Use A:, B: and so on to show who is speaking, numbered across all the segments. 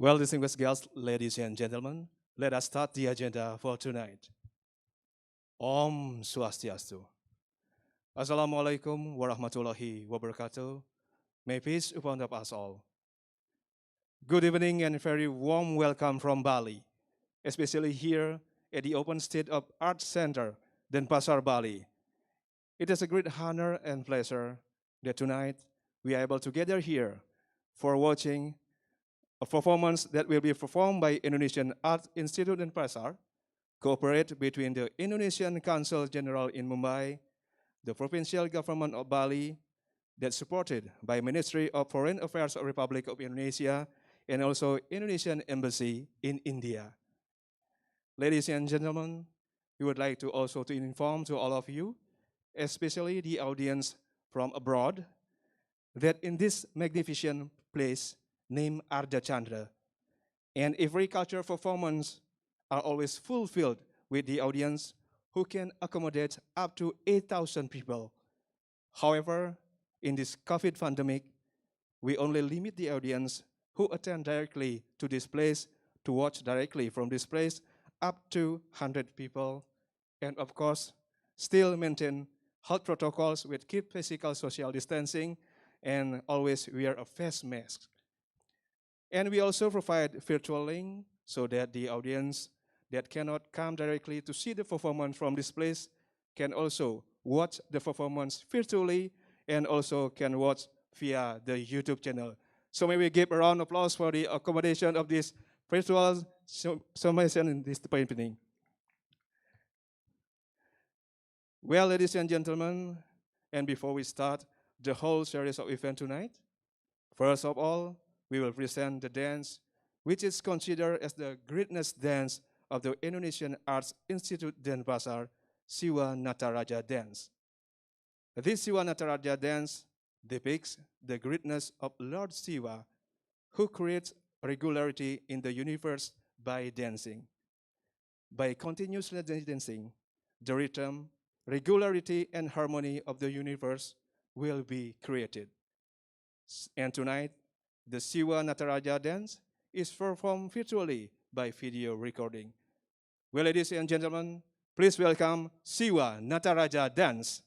A: Well, distinguished guests, ladies and gentlemen, let us start the agenda for tonight. Om Swastiastu. Assalamualaikum warahmatullahi wabarakatuh. May peace upon us all. Good evening and very warm welcome from Bali, especially here at the Open State of Art Center, Denpasar, Bali. It is a great honor and pleasure that tonight we are able to gather here for watching a performance that will be performed by Indonesian Art Institute Denpasar, cooperate between the Indonesian Council General in Mumbai, the provincial government of Bali, that's supported by Ministry of Foreign Affairs of Republic of Indonesia, and also Indonesian Embassy in India. Ladies and gentlemen, we would like to also to inform to all of you, especially the audience from abroad, that in this magnificent place named Arda Chandra, and every cultural performance are always fulfilled with the audience who can accommodate up to 8,000 people. However, in this COVID pandemic, we only limit the audience who attend directly to this place to watch directly from this place up to 100 people. And of course, still maintain health protocols with keep physical social distancing and always wear a face mask. And we also provide virtual link so that the audience that cannot come directly to see the performance from this place can also watch the performance virtually and also can watch via the YouTube channel. So may we give a round of applause for the accommodation of this virtual summation in this evening. Well, ladies and gentlemen, and before we start the whole series of event tonight, first of all, we will present the dance, which is considered as the greatest dance of the Indonesian Arts Institute Denpasar, Siwa Nataraja Dance. This Siwa Nataraja dance depicts the greatness of Lord Siwa, who creates regularity in the universe by dancing. By continuously dancing, the rhythm, regularity, and harmony of the universe will be created. And tonight, the Siwa Nataraja dance is performed virtually by video recording. Well, ladies and gentlemen, please welcome Siwa Nataraja dance.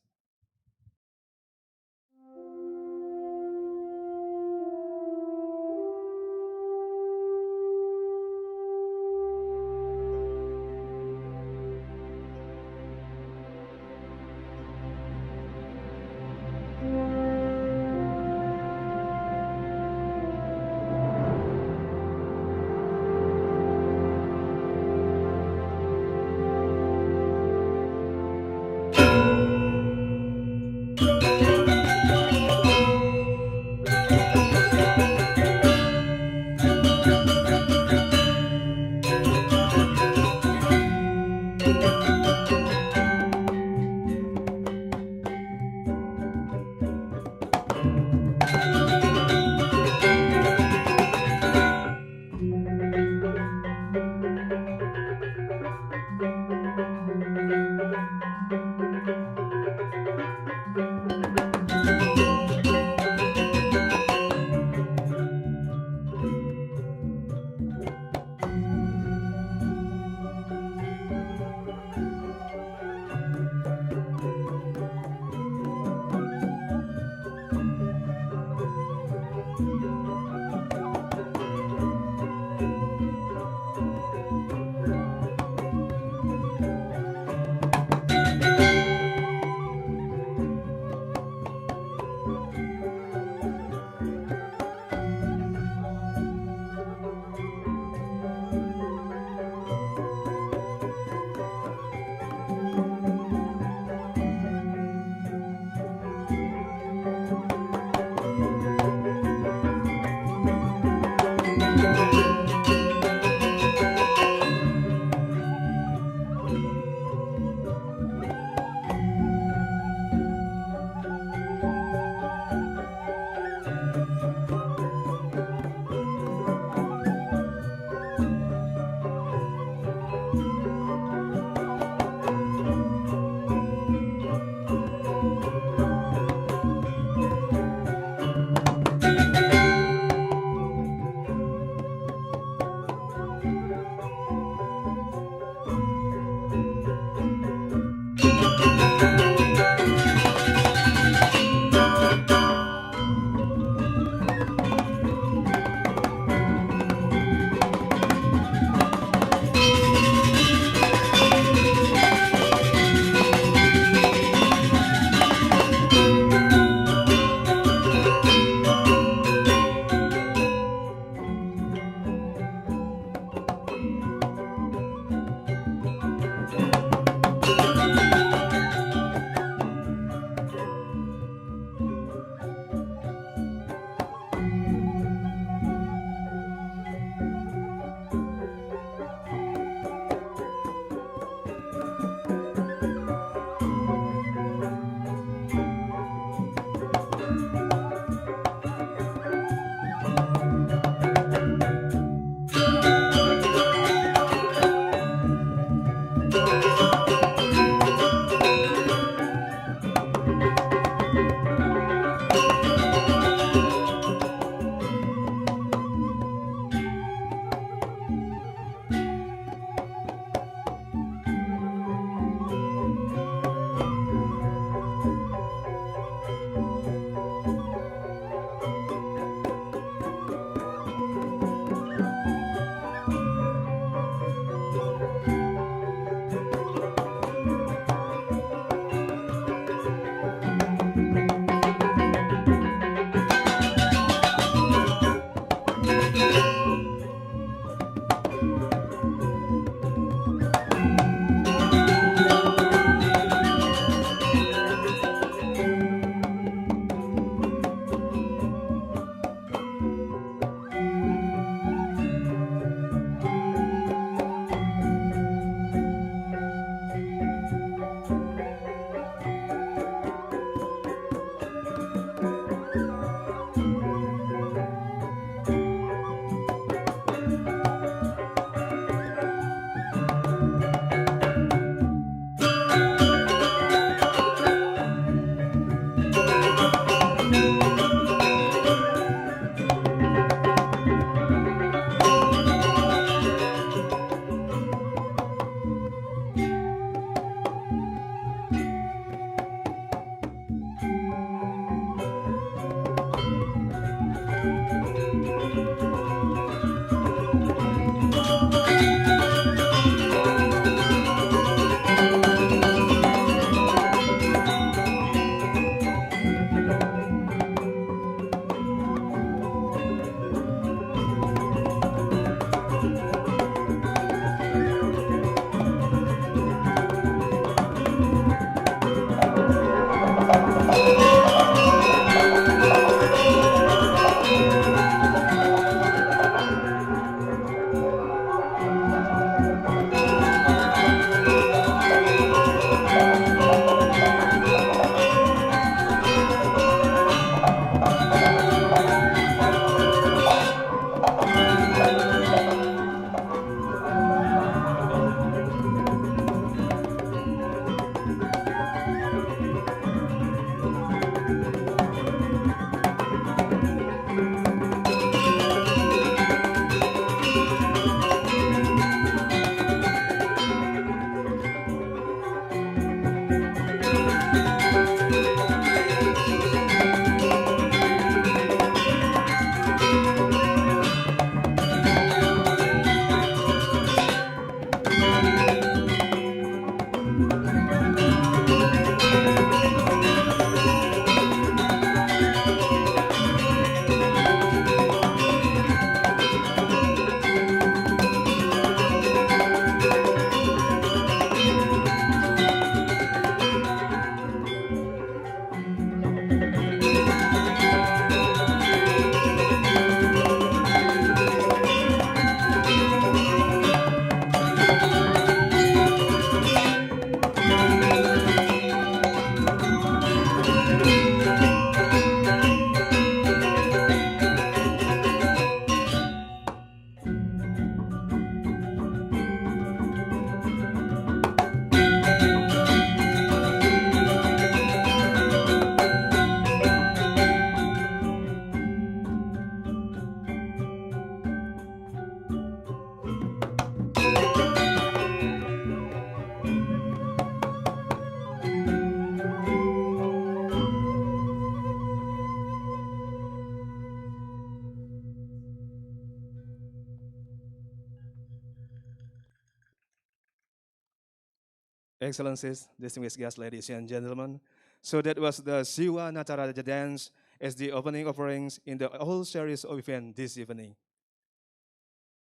A: Excellencies, distinguished guests, ladies and gentlemen. So that was the Siwa Nataraja dance as the opening offerings in the whole series of events this evening.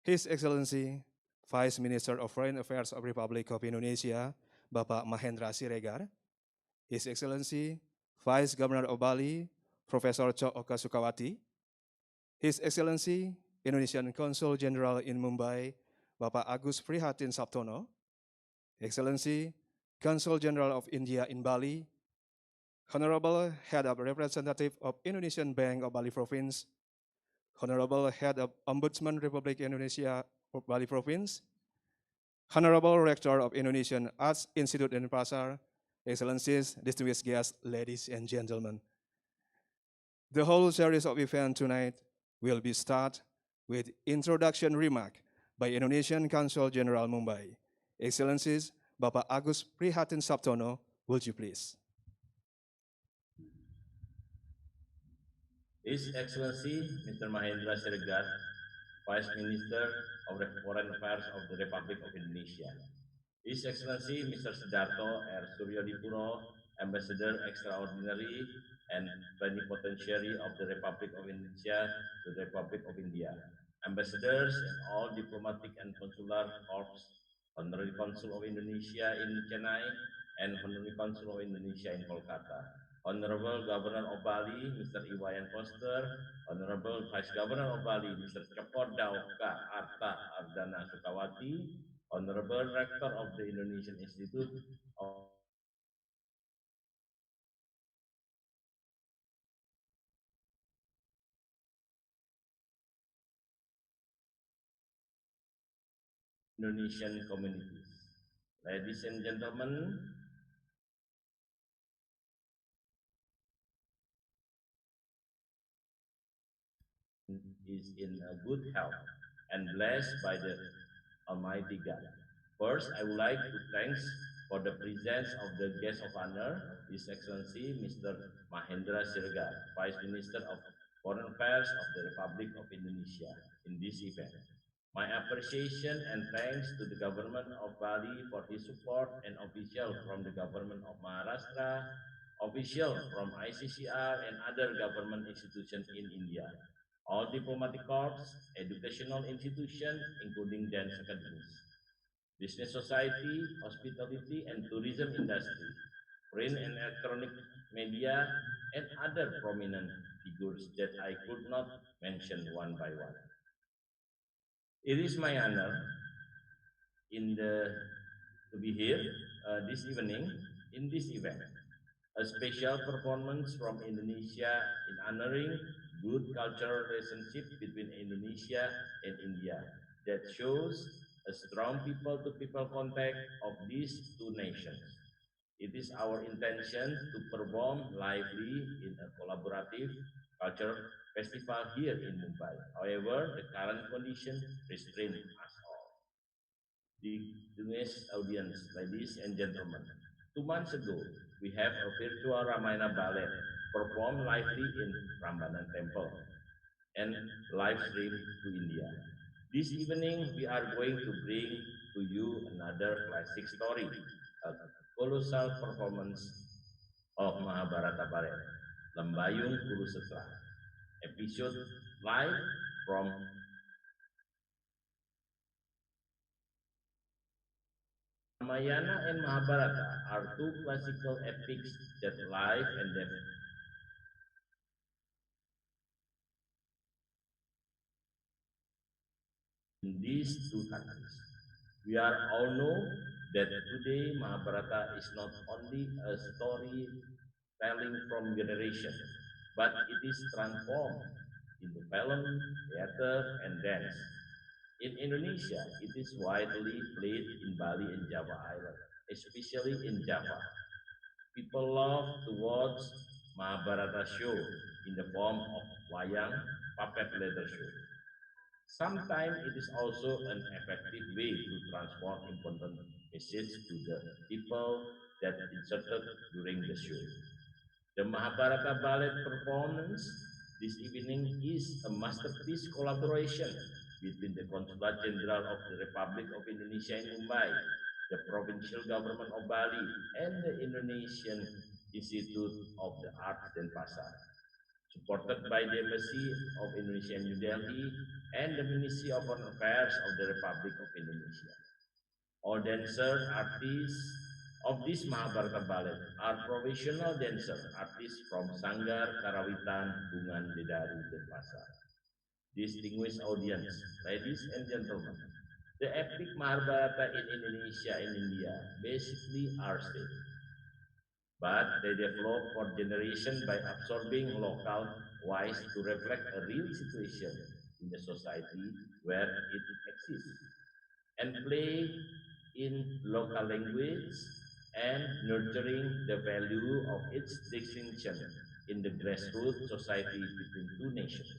A: His Excellency, Vice Minister of Foreign Affairs of Republic of Indonesia, Bapak Mahendra Siregar. His Excellency, Vice Governor of Bali, Professor Chok Oka Sukawati. His Excellency, Indonesian Consul General in Mumbai, Bapak Agus Prihatin Sabtono. Excellency, Consul General of India in Bali, Honorable Head of Representative of Indonesian Bank of Bali Province, Honorable Head of Ombudsman Republik Indonesia of Bali Province, Honorable Rector of Indonesian Arts Institute in Pasar, Excellencies, distinguished guests, ladies and gentlemen. The whole series of events tonight will be start with introduction remark by Indonesian Consul General Mumbai. Excellencies, Bapak Agus Prihatin Sabtono, would you please?
B: His Excellency Mr. Mahendra Siregar, Vice Minister of Foreign Affairs of the Republic of Indonesia. His Excellency Mr. Sidarto R. Suryodipuro, Ambassador Extraordinary and Plenipotentiary of the Republic of Indonesia to the Republic of India. Ambassadors and all diplomatic and consular corps, Honorary Consul of Indonesia in Chennai and Honorary Consul of Indonesia in Kolkata. Honorable Governor of Bali, Mr. Iwayan Koster, Honorable Vice Governor of Bali, Mr. Cokordauka Arta Ardana Sukawati, Honorable Rector of the Indonesian Institute of Indonesian Communities. Ladies and gentlemen, is in good health and blessed by the Almighty God. First, I would like to thank for the presence of the guest of honor, His Excellency Mr. Mahendra Siregar, Vice Minister of Foreign Affairs of the Republic of Indonesia in this event. My appreciation and thanks to the government of Bali for his support and official from the government of Maharashtra, official from ICCR and other government institutions in India, all diplomatic corps, educational institutions, including dance academies, business society, hospitality and tourism industry, print and electronic media, and other prominent figures that I could not mention one by one. It is my honor in the to be here this evening in this event. A special performance from Indonesia in honoring good cultural relationship between Indonesia and India that shows a strong people-to-people contact of these two nations. It is our intention to perform lively in a collaborative culture festival here in Mumbai. However, the current condition restrain us all. Distinguished audience, ladies and gentlemen, 2 months ago, we have a virtual Ramayana ballet performed lively in Prambanan Temple and live stream to India. This evening, we are going to bring to you another classic story, a colossal performance of Mahabharata ballet, Lembayung Kuruksetra, episode live from Ramayana and Mahabharata are two classical epics that live and death in these two countries. We are all know that today Mahabharata is not only a story telling from generation, but it is transformed into film, theater, and dance. In Indonesia, it is widely played in Bali and Java Island, especially in Java. People love to watch Mahabharata show in the form of wayang puppet leather show. Sometimes it is also an effective way to transport important message to the people that inserted during the show. The Mahabharata ballet performance this evening is a masterpiece collaboration between the Consulate General of the Republic of Indonesia in Mumbai, the provincial government of Bali, and the Indonesian Institute of the Arts Denpasar, supported by the Embassy of Indonesia in New Delhi and the Ministry of Foreign Affairs of the Republic of Indonesia. All dancer artists of this Mahabharata ballet are professional dancer artists from Sanggar Karawitan Bungan Dedari Denpasar. Distinguished audience, ladies and gentlemen, the epic Mahabharata in Indonesia and India basically are same, but they develop for generation by absorbing local wise to reflect a real situation in the society where it exists and play in local language and nurturing the value of its distinction in the grassroots society between two nations.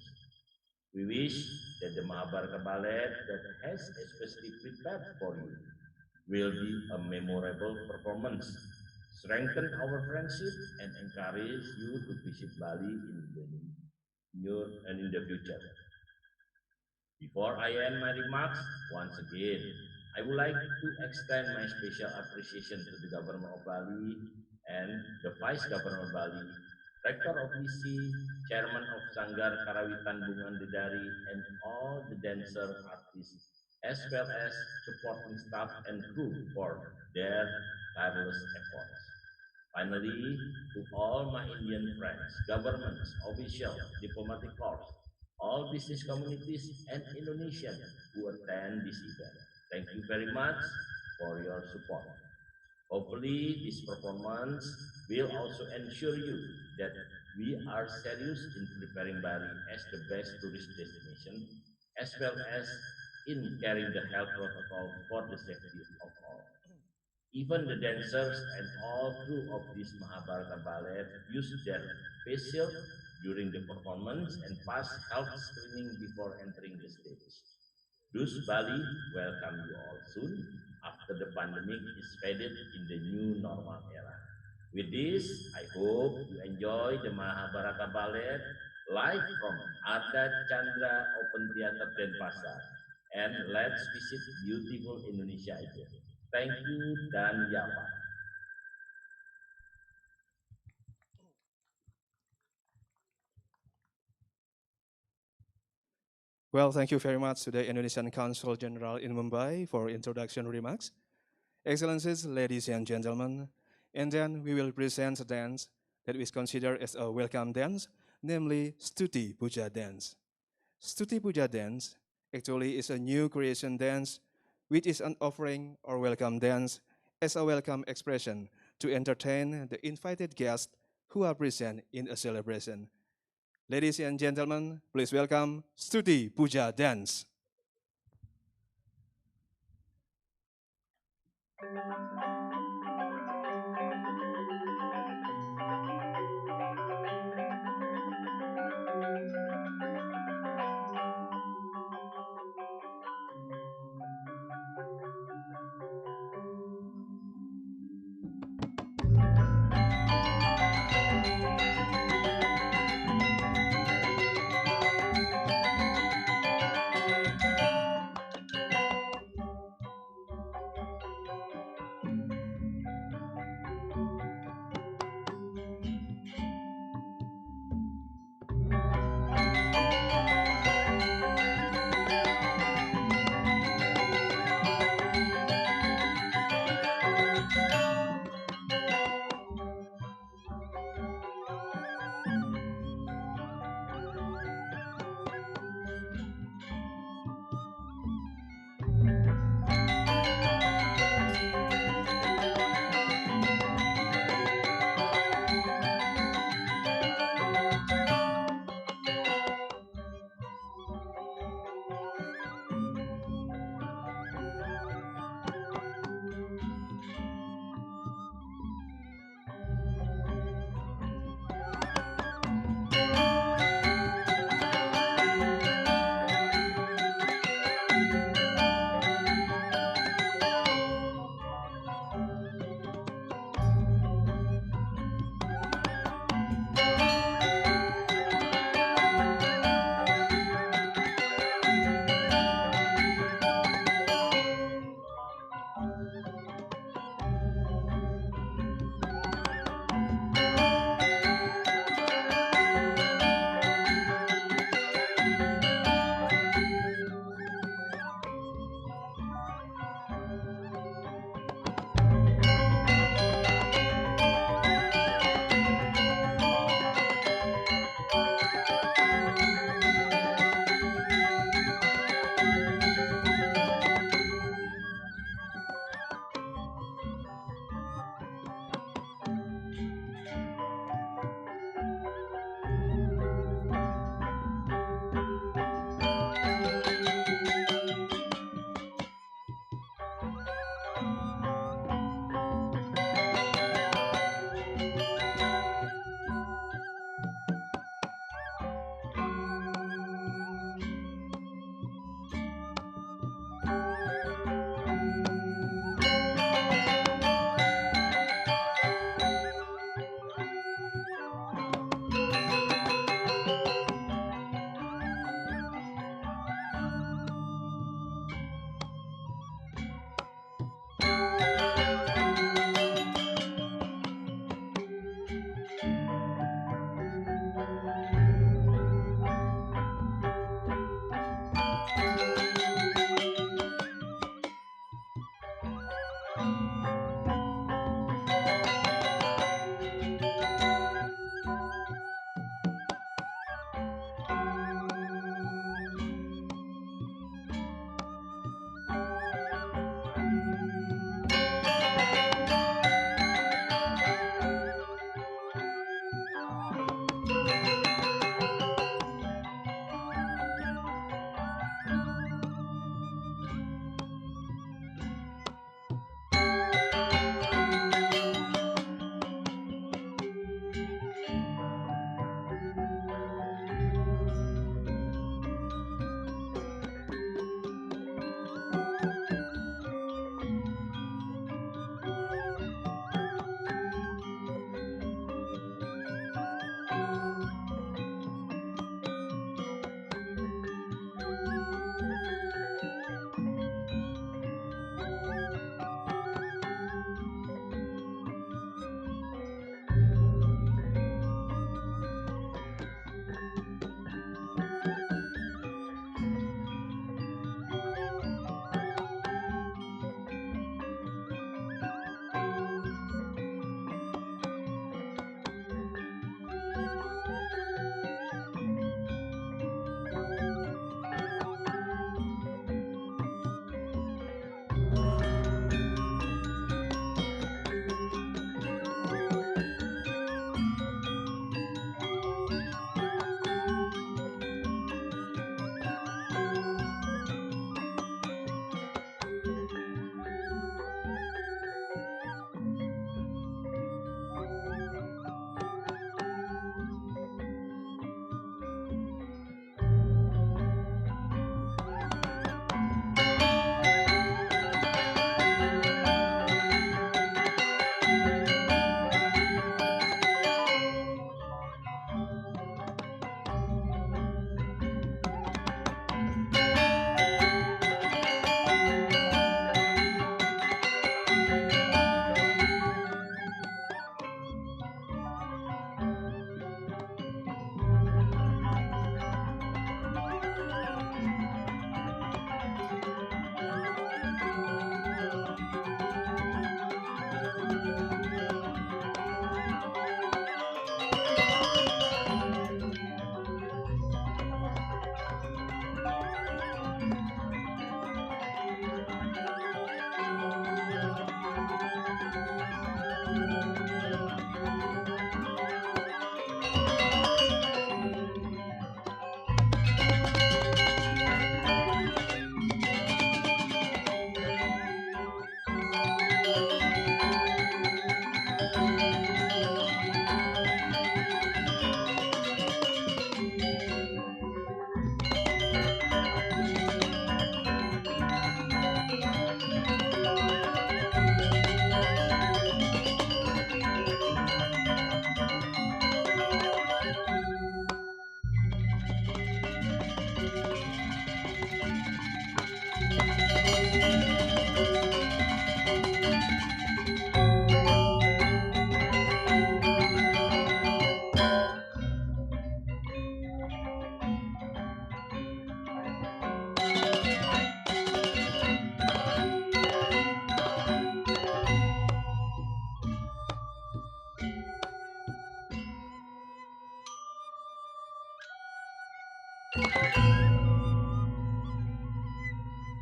B: We wish that the Mahabharata ballet that has especially prepared for you will be a memorable performance, strengthen our friendship, and encourage you to visit Bali in the near and in the future. Before I end my remarks, once again, I would like to extend my special appreciation to the Government of Bali and the Vice Governor of Bali, Rector of EC, Chairman of Sanggar Karawitan Bungan Dedari, and all the dancer artists, as well as supporting staff and crew for their tireless efforts. Finally, to all my Indian friends, governments, officials, diplomatic corps, all business communities, and Indonesians who attend this event, thank you very much for your support. Hopefully, this performance will also ensure you that we are serious in preparing Bali as the best tourist destination, as well as in carrying the health protocol for the safety of all. Even the dancers and all crew of this Mahabharata ballet use their face shield during the performance and pass health screening before entering the stage. Dus Bali welcome you all soon after the pandemic is faded in the new normal era. With this, I hope you enjoy the Mahabharata ballet live from Arda Chandra Open Theater Denpasar. And let's visit beautiful Indonesia again. Thank you dan Yapa.
A: Well, thank you very much to the Indonesian Consul General in Mumbai for introduction remarks. Excellencies, ladies and gentlemen, and then we will present a dance that is considered as a welcome dance, namely Stuti Puja dance. Stuti Puja dance actually is a new creation dance, which is an offering or welcome dance as a welcome expression to entertain the invited guests who are present in a celebration. Ladies and gentlemen, please welcome Stuti Puja dance.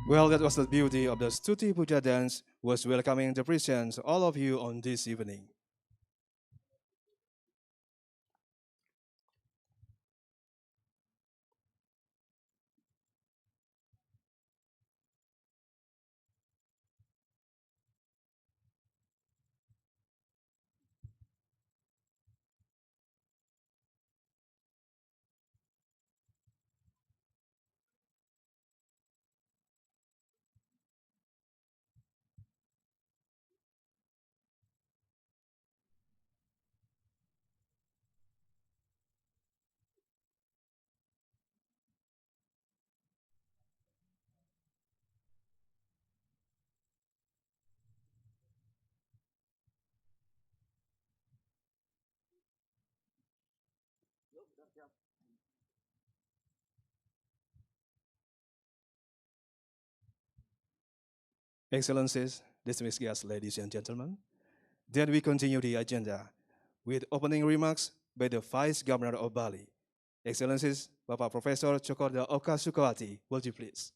A: Well, that was the beauty of the Stuti Puja dance was welcoming the presence all of you on this evening. Excellencies, distinguished guests, ladies and gentlemen, then we continue the agenda with opening remarks by the Vice Governor of Bali. Excellencies, Bapak Profesor Chokorda Oka Sukawati, will you please?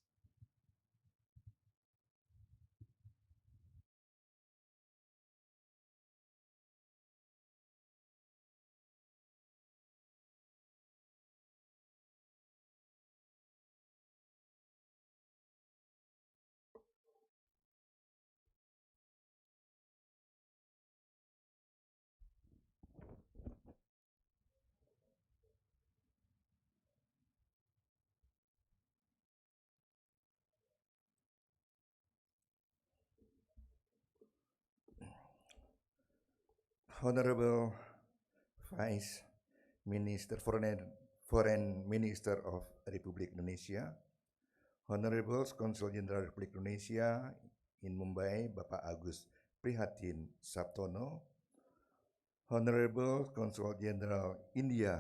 C: Honorable Vice Minister Foreign Minister of Republik Indonesia, Honorable Consul Jenderal Republik Indonesia in Mumbai, Bapak Agus Prihatin Sabtono, Honorable Consul Jenderal India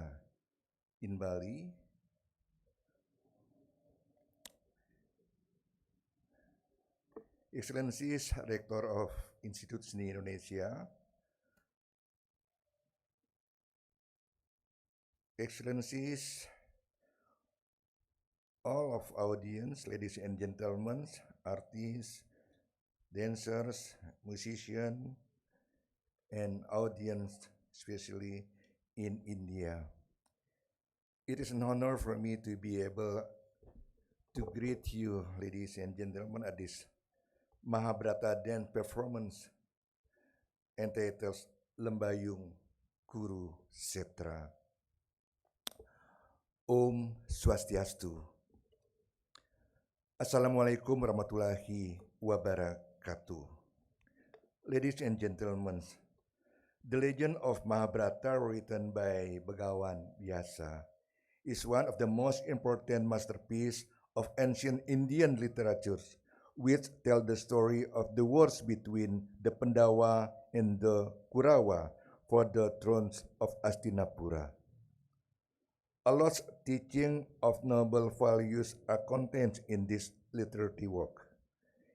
C: in Bali, Excellencies Rector of Institut Seni Indonesia, Excellencies, all of audience, ladies and gentlemen, artists, dancers, musicians, and audience, especially in India. It is an honor for me to be able to greet you, ladies and gentlemen, at this Mahabharata dance performance entitled Lembayung Kuruksetra. Om Swastiastu. Assalamualaikum warahmatullahi wabarakatuh. Ladies and gentlemen, the legend of Mahabharata written by Begawan Vyasa is one of the most important masterpieces of ancient Indian literature, which tell the story of the wars between the Pandawa and the Kurawa for the thrones of Hastinapura. A lot teaching of noble values are contained in this literary work.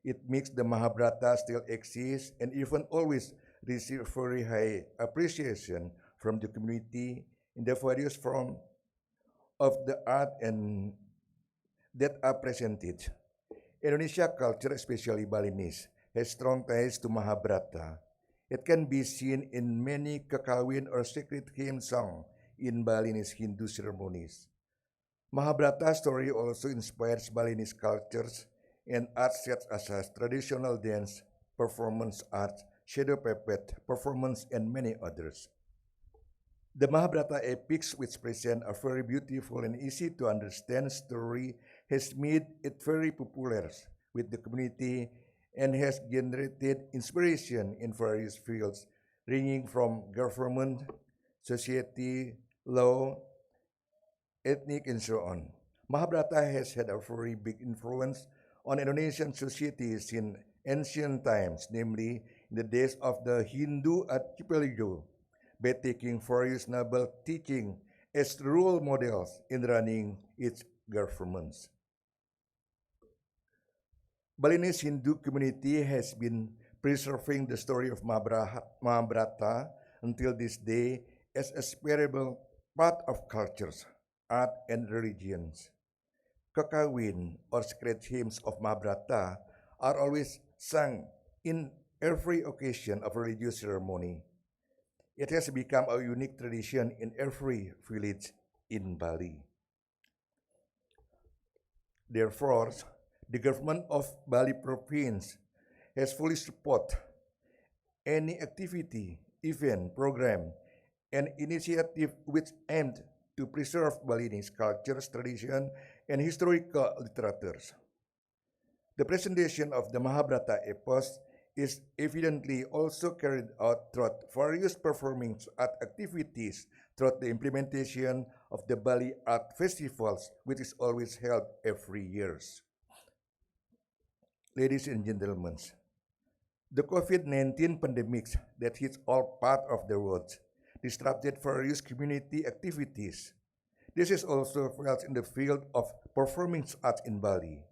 C: It makes the Mahabharata still exist and even always receive very high appreciation from the community in the various forms of the art and that are presented. Indonesia culture, especially Balinese, has strong ties to Mahabharata. It can be seen in many kakawin or sacred hymn songs in Balinese Hindu ceremonies. Mahabharata story also inspires Balinese cultures and art such as traditional dance, performance art, shadow puppet, performance, and many others. The Mahabharata epics, which present a very beautiful and easy to understand story, has made it very popular with the community and has generated inspiration in various fields, ranging from government, society, law, ethnic, and so on. Mahabharata has had a very big influence on Indonesian society since ancient times, namely in the days of the Hindu archipelago, by taking various noble teaching as role models in running its governments. Balinese Hindu community has been preserving the story of Mahabharata until this day as a spiritual part of cultures, art, and religions. Kakawin or sacred hymns of Mahabharata are always sung in every occasion of religious ceremony. It has become a unique tradition in every village in Bali. Therefore, the government of Bali province has fully support any activity, event, program, and initiative which aimed to preserve Balinese cultures, tradition, and historical literatures. The presentation of the Mahabharata epos is evidently also carried out throughout various performing art activities throughout the implementation of the Bali Art Festivals, which is always held every year. Ladies and gentlemen, the COVID-19 pandemic that hits all parts of the world disrupted various community activities. This is also felt in the field of performing arts in Bali.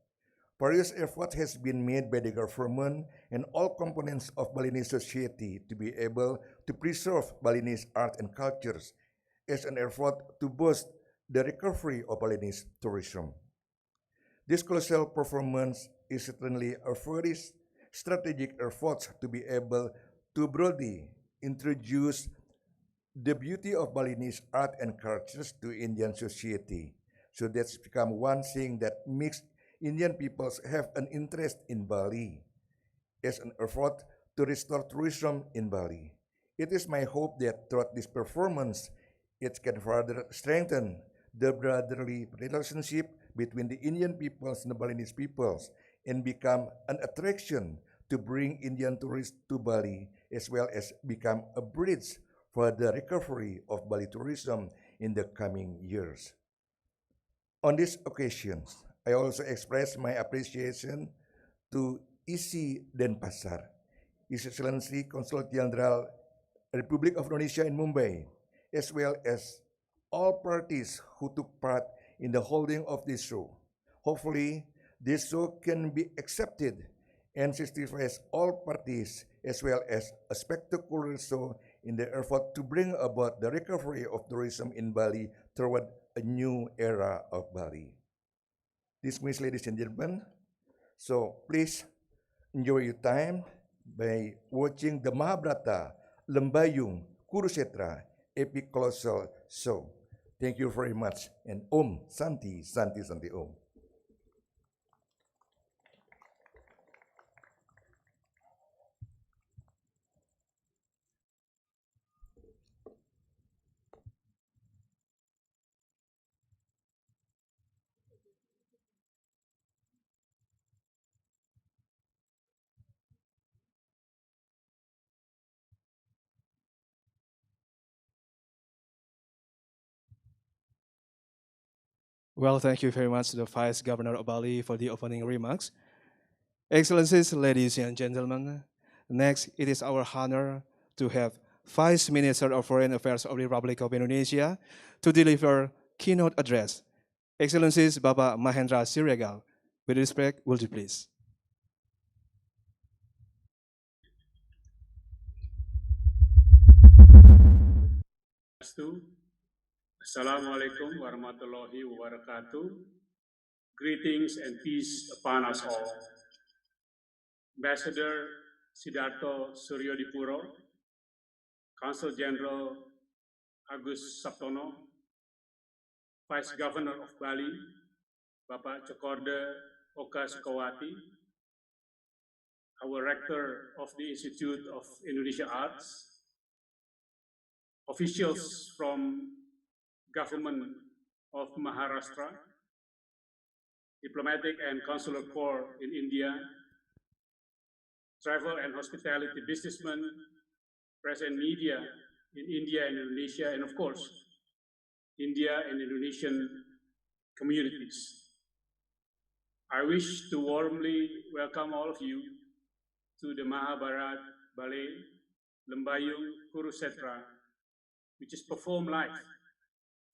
C: Various effort has been made by the government and all components of Balinese society to be able to preserve Balinese art and cultures as an effort to boost the recovery of Balinese tourism. This colossal performance is certainly a very strategic effort to be able to broadly introduce the beauty of Balinese art and cultures to Indian society. So that's become one thing that makes Indian peoples have an interest in Bali as an effort to restore tourism in Bali. It is my hope that throughout this performance, it can further strengthen the brotherly relationship between the Indian peoples and the Balinese peoples and become an attraction to bring Indian tourists to Bali as well as become a bridge for the recovery of Bali tourism in the coming years. On these occasions, I also express my appreciation to Isi Denpasar, His Excellency Consul Jenderal Republic of Indonesia in Mumbai, as well as all parties who took part in the holding of this show. Hopefully, this show can be accepted and satisfies all parties as well as a spectacular show in the effort to bring about the recovery of tourism in Bali toward a new era of Bali. This means, ladies and gentlemen, so please enjoy your time by watching the Mahabharata Lembayung Kuruksetra epic colossal show. Thank you very much, and Om Santi Santi Santi Om.
A: Well, thank you very much to the Vice Governor of Bali for the opening remarks. Excellencies, ladies and gentlemen, next it is our honor to have Vice Minister of Foreign Affairs of the Republic of Indonesia to deliver keynote address. Excellencies, Bapak Mahendra Siregar, with respect, will you please?
D: Assalamualaikum warahmatullahi wabarakatuh. Greetings and peace upon us all. Ambassador Siddharto Suryodipuro, Consul General Agus Saptono, Vice Governor of Bali, Bapak Cokorde Oka Sukawati, our Rector of the Institute of Indonesia Arts, officials from Government of Maharashtra, Diplomatic and Consular Corps in India, travel and hospitality businessmen, press and media in India and Indonesia, and of course, India and Indonesian communities. I wish to warmly welcome all of you to the Mahabharata ballet Lembayung Kuruksetra, which is performed live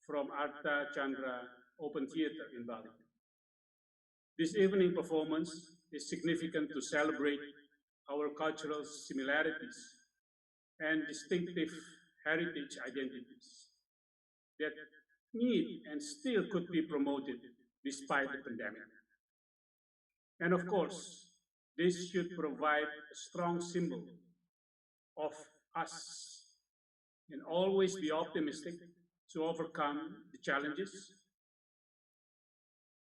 D: from Arta Chandra Open Theatre in Bali. This evening performance is significant to celebrate our cultural similarities and distinctive heritage identities that need and still could be promoted despite the pandemic. And of course, this should provide a strong symbol of us and always be optimistic to overcome the challenges,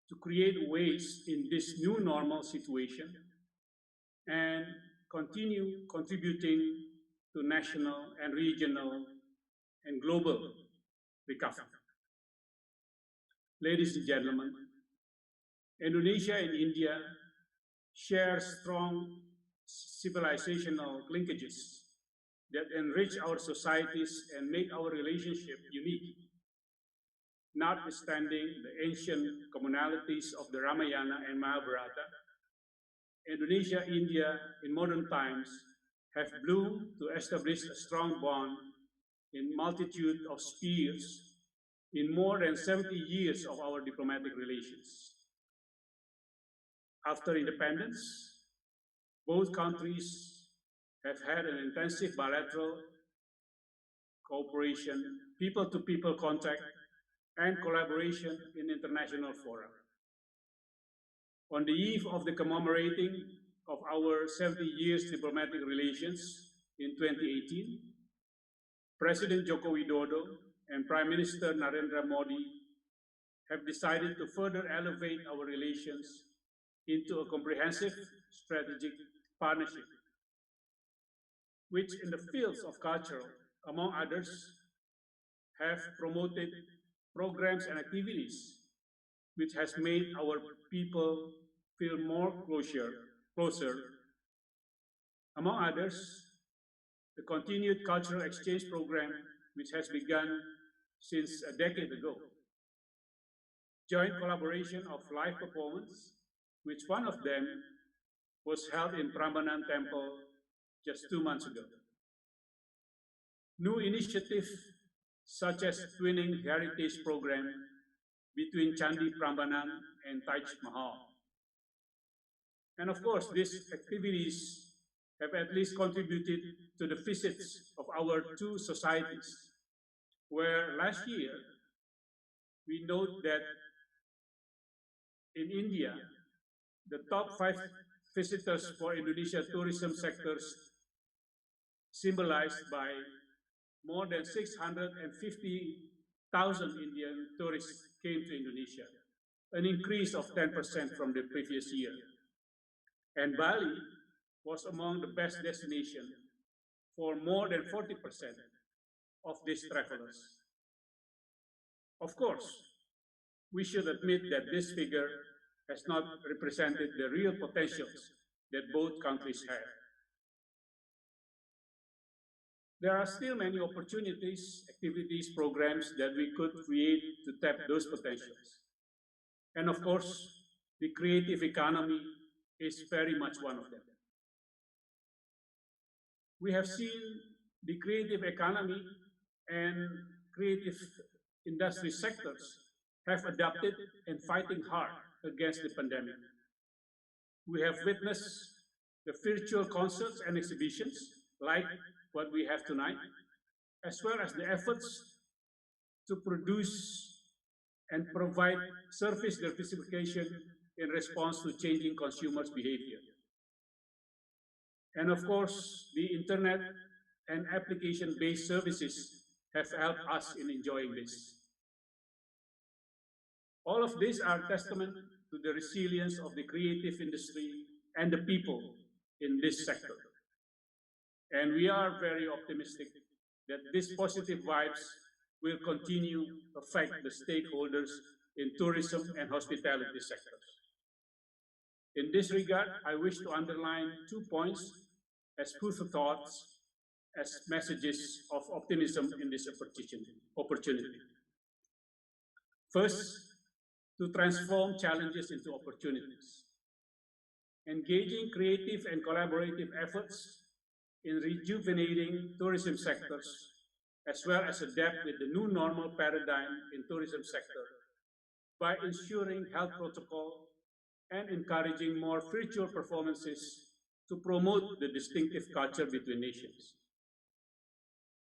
D: to create ways in this new normal situation, and continue contributing to national and regional and global recovery. Ladies and gentlemen, Indonesia and India share strong civilizational linkages that enrich our societies and make our relationship unique, notwithstanding the ancient commonalities of the Ramayana and Mahabharata. Indonesia, India in modern times have bloomed to establish a strong bond in multitude of spheres in more than 70 years of our diplomatic relations. After independence, both countries have had an intensive bilateral cooperation, people-to-people contact, and collaboration in international fora. On the eve of the commemorating of our 70 years diplomatic relations in 2018, President Joko Widodo and Prime Minister Narendra Modi have decided to further elevate our relations into a comprehensive strategic partnership, which in the fields of culture, among others, have promoted programs and activities which has made our people feel more closer. Among others, the continued cultural exchange program, which has begun since a decade ago. Joint collaboration of live performance, which one of them was held in Prambanan Temple just 2 months ago. New initiatives such as Twinning Heritage Program between Candi Prambanan and Taj Mahal. And of course, these activities have at least contributed to the visits of our two societies, where last year we note that in India, the top 5 visitors for Indonesia tourism sectors symbolized by more than 650,000 Indian tourists came to Indonesia, an increase of 10% from the previous year. And Bali was among the best destinations for more than 40% of these travelers. Of course, we should admit that this figure has not represented the real potentials that both countries have. There are still many opportunities, activities, programs that we could create to tap those potentials. And of course, the creative economy is very much one of them. We have seen the creative economy and creative industry sectors have adapted and fighting hard against the pandemic. We have witnessed the virtual concerts and exhibitions like what we have tonight, as well as the efforts to produce and provide service diversification in response to changing consumers' behavior. And of course, the internet and application-based services have helped us in enjoying this. All of these are testament to the resilience of the creative industry and the people in this sector. And we are very optimistic that these positive vibes will continue to affect the stakeholders in tourism and hospitality sectors. In this regard, I wish to underline 2 points as food for thoughts, as messages of optimism in this opportunity. First, to transform challenges into opportunities. Engaging creative and collaborative efforts in rejuvenating tourism sectors, as well as adapt with the new normal paradigm in tourism sector by ensuring health protocol and encouraging more virtual performances to promote the distinctive culture between nations.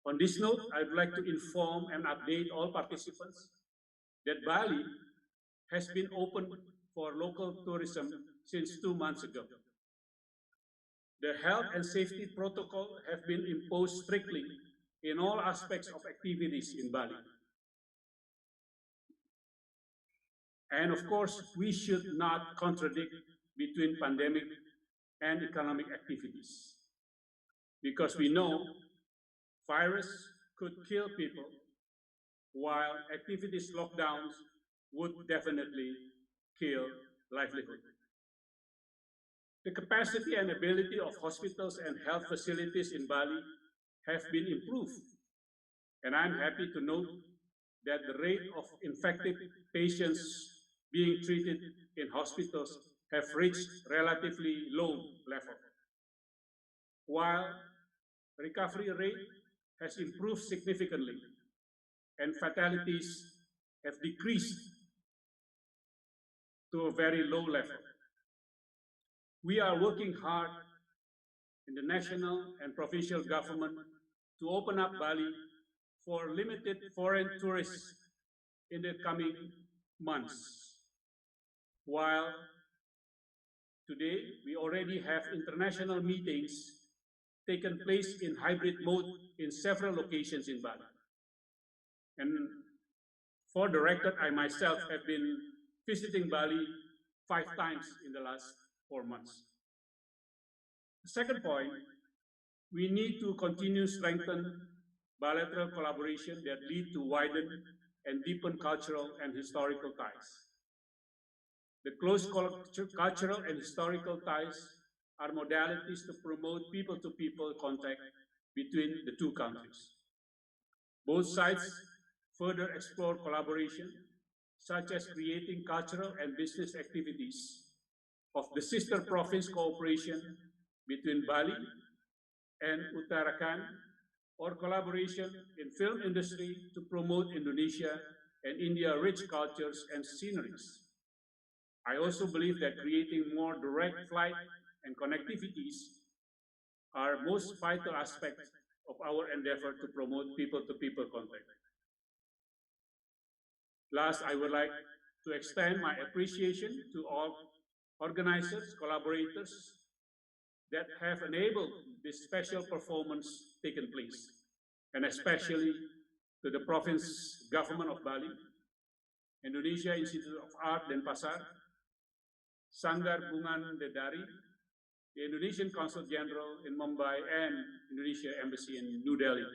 D: On this note, I would like to inform and update all participants that Bali has been opened for local tourism since 2 months ago. The health and safety protocol have been imposed strictly in all aspects of activities in Bali. And of course, we should not contradict between pandemic and economic activities, because we know virus could kill people, while activities lockdowns would definitely kill livelihood. The capacity and ability of hospitals and health facilities in Bali have been improved, and I'm happy to note that the rate of infected patients being treated in hospitals have reached relatively low level, while recovery rate has improved significantly and fatalities have decreased to a very low level. We are working hard in the national and provincial government to open up Bali for limited foreign tourists in the coming months. While today we already have international meetings taken place in hybrid mode in several locations in Bali. And for the record, I myself have been visiting Bali 5 times in the last 4 months. The second point, we need to continue strengthen bilateral collaboration that lead to widen and deepen cultural and historical ties. The close cultural and historical ties are modalities to promote people-to-people contact between the two countries. Both sides further explore collaboration, such as creating cultural and business activities of the sister province cooperation between Bali and Uttarakhand, or collaboration in film industry to promote Indonesia and India rich cultures and sceneries. I also believe that creating more direct flight and connectivities are most vital aspects of our endeavor to promote people-to-people contact. Last, I would like to extend my appreciation to all organizers, collaborators that have enabled this special performance taken place, and especially to the province government of Bali, Indonesia Institute of Art Denpasar, Sanggar Bungan Dedari, the Indonesian Consul General in Mumbai, and Indonesia Embassy in New Delhi.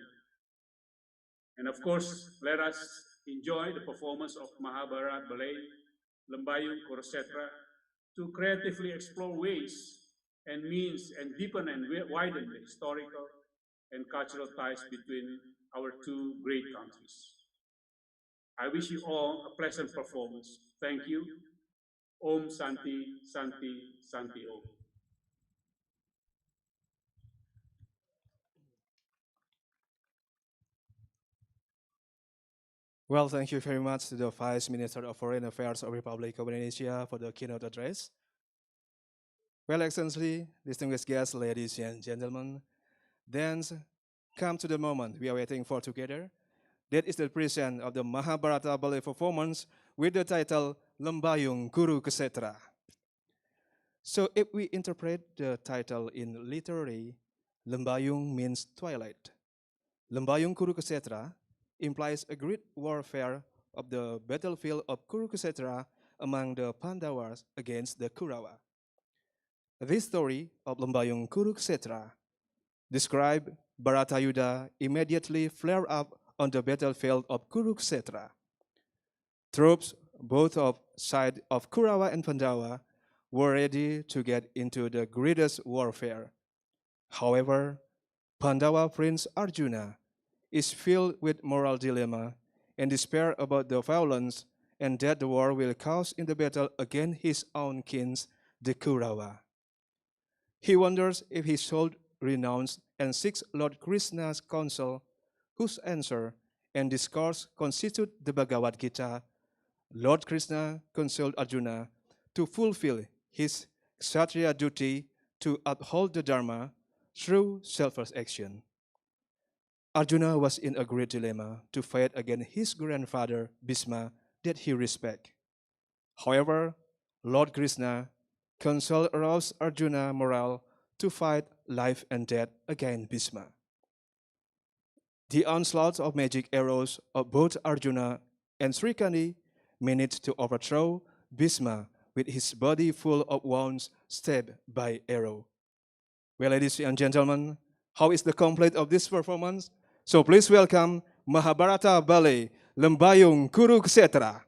D: And of course, let us enjoy the performance of Mahabharata ballet, Lembayung Kuruksetra, to creatively explore ways and means and deepen and widen the historical and cultural ties between our two great countries. I wish you all a pleasant performance. Thank you. Om Santi, Santi, Santi Om.
A: Well, thank you very much to the Vice Minister of Foreign Affairs of Republic of Indonesia for the keynote address. Well, Excellency, distinguished guests, ladies and gentlemen, then come to the moment we are waiting for together. That is the present of the Mahabharata ballet performance with the title Lembayung Kuruksetra. So if we interpret the title in literary, Lembayung means twilight. Lembayung Kuruksetra implies a great warfare of the battlefield of Kuruksetra among the Pandavas against the Kurawa. This story of Lembayung Kuruksetra describes Bharatayuddha immediately flare up on the battlefield of Kuruksetra. Troops, both of side of Kurawa and Pandava, were ready to get into the greatest warfare. However, Pandava Prince Arjuna is filled with moral dilemma and despair about the violence and that the war will cause in the battle against his own kings, the Kurawa. He wonders if he should renounce and seek Lord Krishna's counsel, whose answer and discourse constitute the Bhagavad Gita. Lord Krishna consoled Arjuna to fulfill his Kshatriya duty to uphold the Dharma through selfless action. Arjuna was in a great dilemma to fight against his grandfather Bhishma that he respected. However, Lord Krishna counsel aroused Arjuna morale to fight life and death against Bhishma. The onslaught of magic arrows of both Arjuna and Srikandi managed to overthrow Bhishma with his body full of wounds stabbed by arrow. Well, ladies and gentlemen, how is the complete of this performance? So please welcome Mahabharata Ballet, Lembayung Kuruksetra.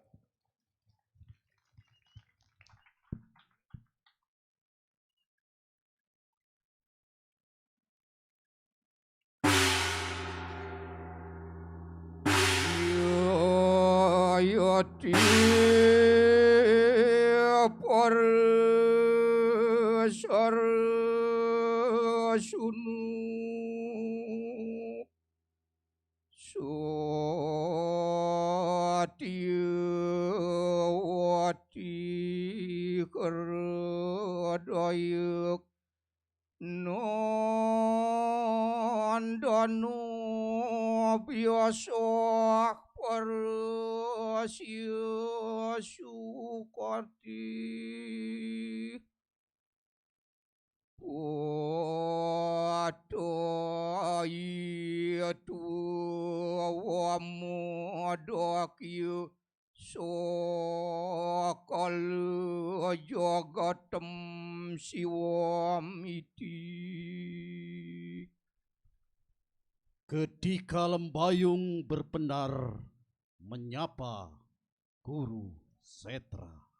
E: Yati par sar sunu wati kerdayak nandanu biasa parasya sukati Wadayatu wamadakya sakal jagatem siwamiti.
F: Ketika Lembayung berpendar menyapa Guru Setra.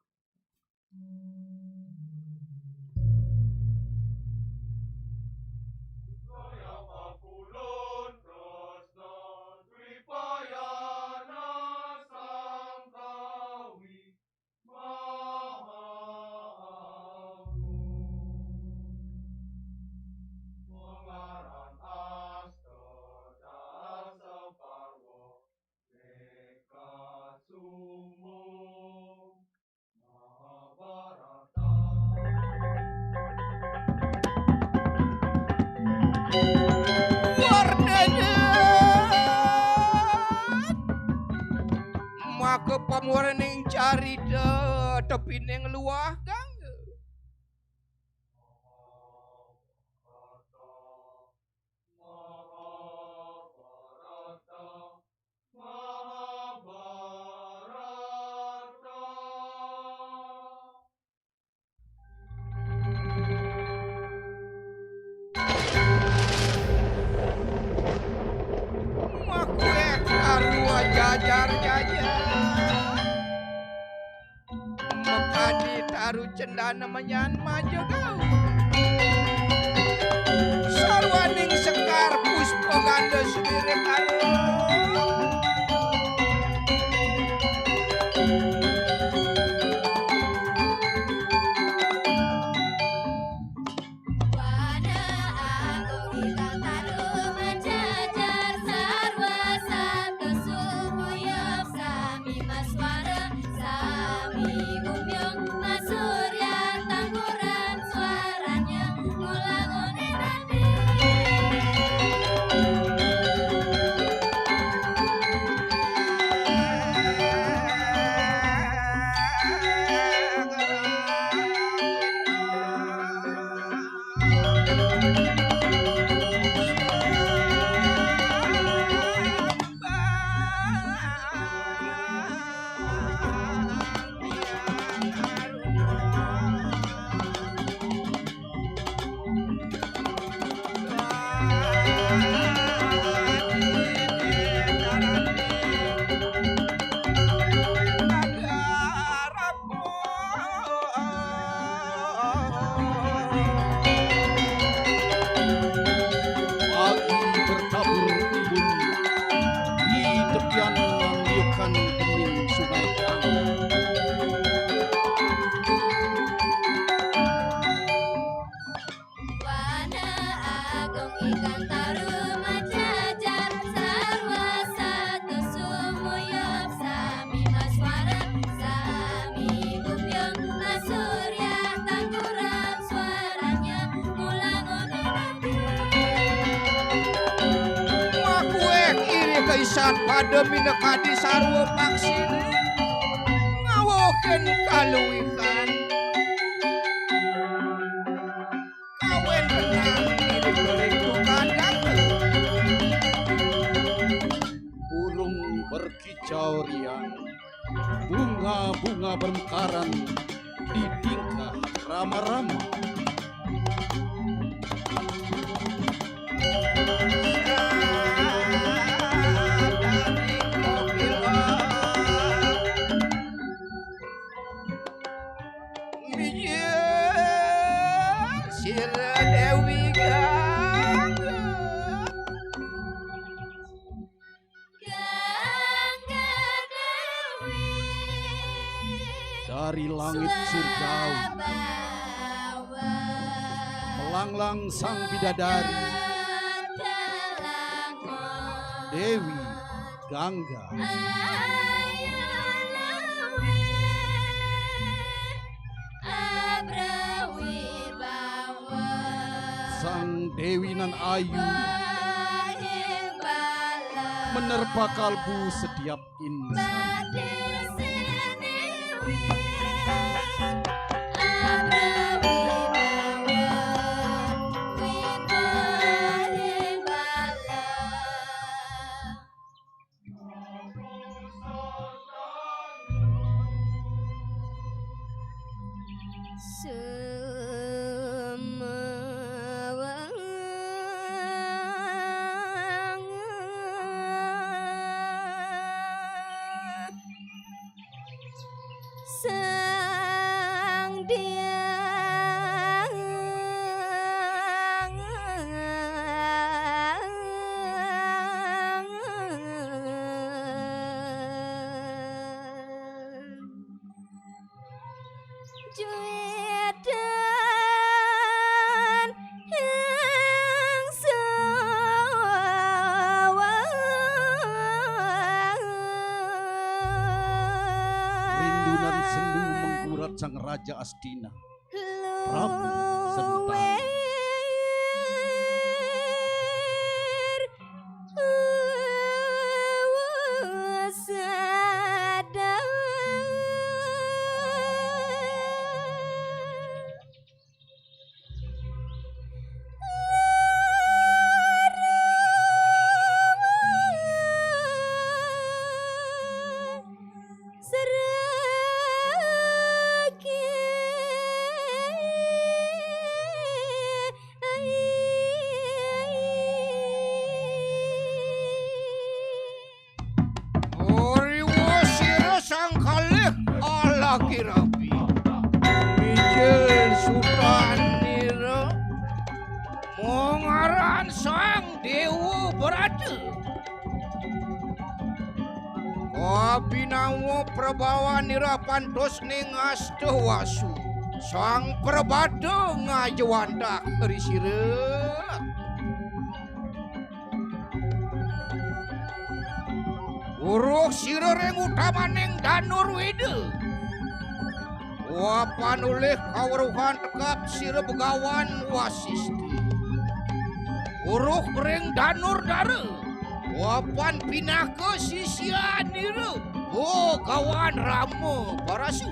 E: Warnanya maka pamuarning carita tapi ning luah kang makuek arwa jajar mekadi taru cendana menyan maju kau sarwaning sekar puspa ganda sendiri karo
F: Pagi bertabur embun di tepian meniupkan bening sungai Jang.
G: Wana agung ikan taruma jajar sarwa satu sumuyup sami maswara sami gumbyong masurya tangkuram suaranya mulangun nanti.
E: makuek iri keisat pada minekadi sarwa paksine ngawok kawen kaluwihan kawen benang mirip-mirip tukang gatel
F: burung berkicau riang, bunga-bunga bermekaran di tingkah rama-rama. Dari langit surgawi melanglang sang bidadari Dewi Gangga. Sang Dewi nan ayu menerpa kalbu setiap insan.
G: Sang Diang Juedan yang
F: Rindu dan sendu menggurat sang Raja Astina, Prabu Sentani.
E: Kirapi Ijel Sultanira Mongaran sang Dewa berada Abinawa Prabawa nira pantos ning astewasu sang perbada ngajawandak risire Uruk sirereng utamaning danur wede Wapan oleh kaweruhan tekap sire begawan wasisti Uruk ring danur dare Wapan pinah ke sisian nire Oh kawan ramo parasu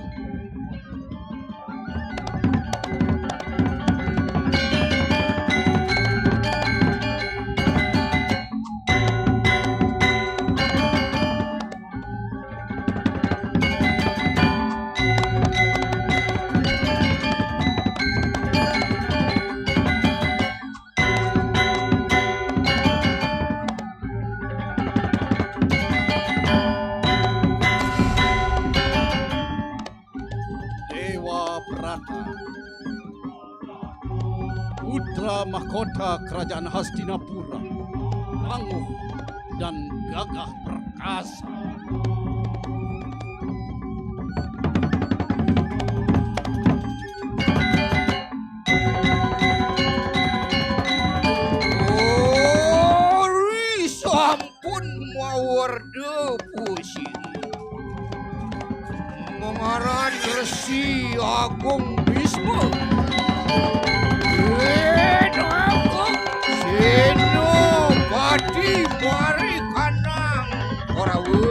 F: Putra mahkota kerajaan Hastinapura, tangguh dan gagah perkasa.
E: Sampun mawerde pusing mengaran Resi Agung Bisma Seno Pati Mari Kanang Orawe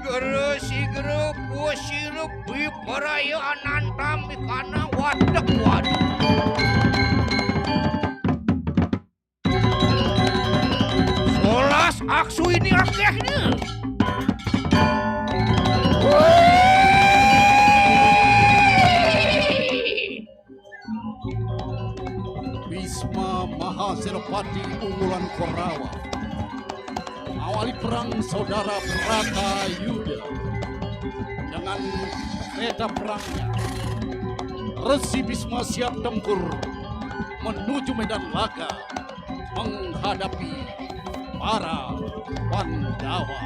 E: Sigere pusir perayaan tambi kana wadek waduh. Solas aksu ini akehnya.
F: Bisma Mahasirapati unggulan Korawa awali perang saudara Brata Yuda dengan kereta perangnya. Resi Bisma siap tempur menuju medan laga menghadapi para Pandawa.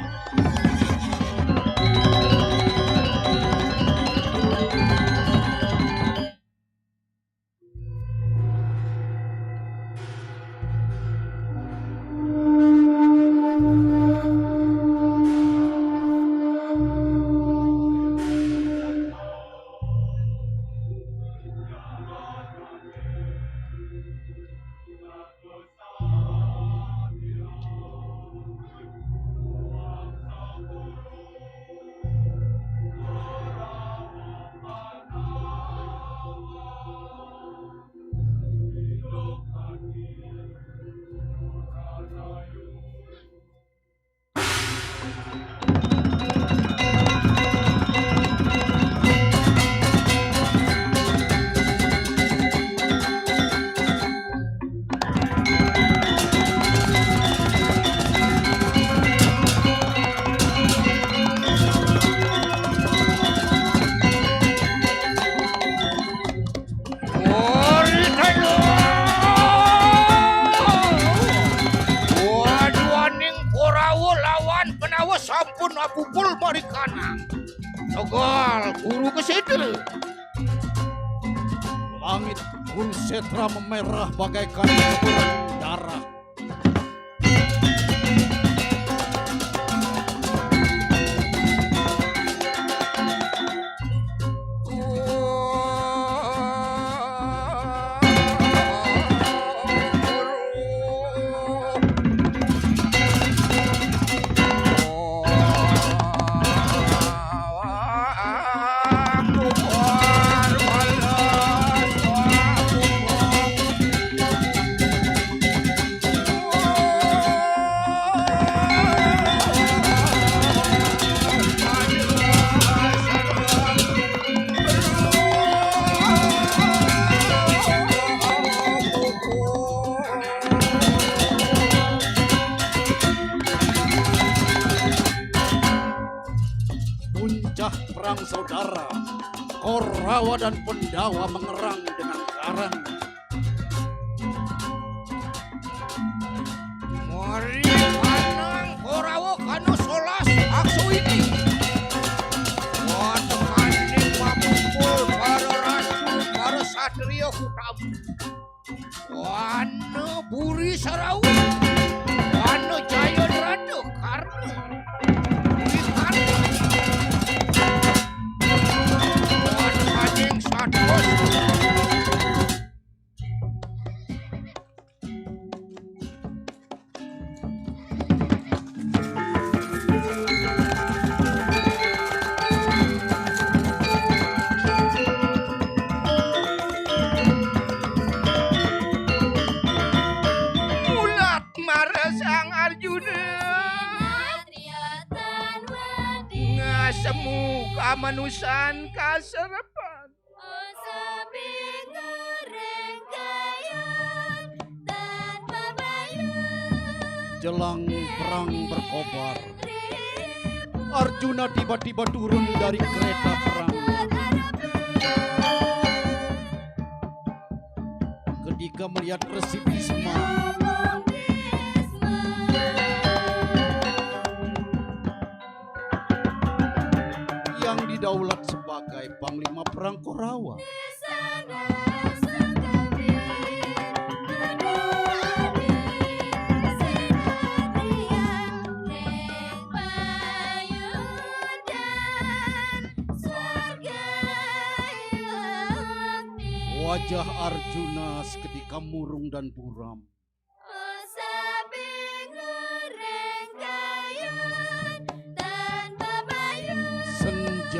E: Sampun apupul marikana Tegal Kuruksetra.
F: Langit Kuruksetra memerah bagaikan keturunan darah. Puncak perang saudara, Korawa dan Pandawa mengerang dengan garang.
E: Mari kanang Korawa kanu solas aksu ini. Waduh kaning mamupul para rasu, para satria hutam. Wano buri sarau, wano jaya rada karna. Mulat marasang Arjuna ngasemu kamanusan kasarapan.
F: Jelang perang berkobar, Arjuna tiba-tiba turun dari kereta perang. Ketika melihat Resi Bisma yang didaulat sebagai panglima perang Korawa. Wajah Arjuna seketika murung dan buram.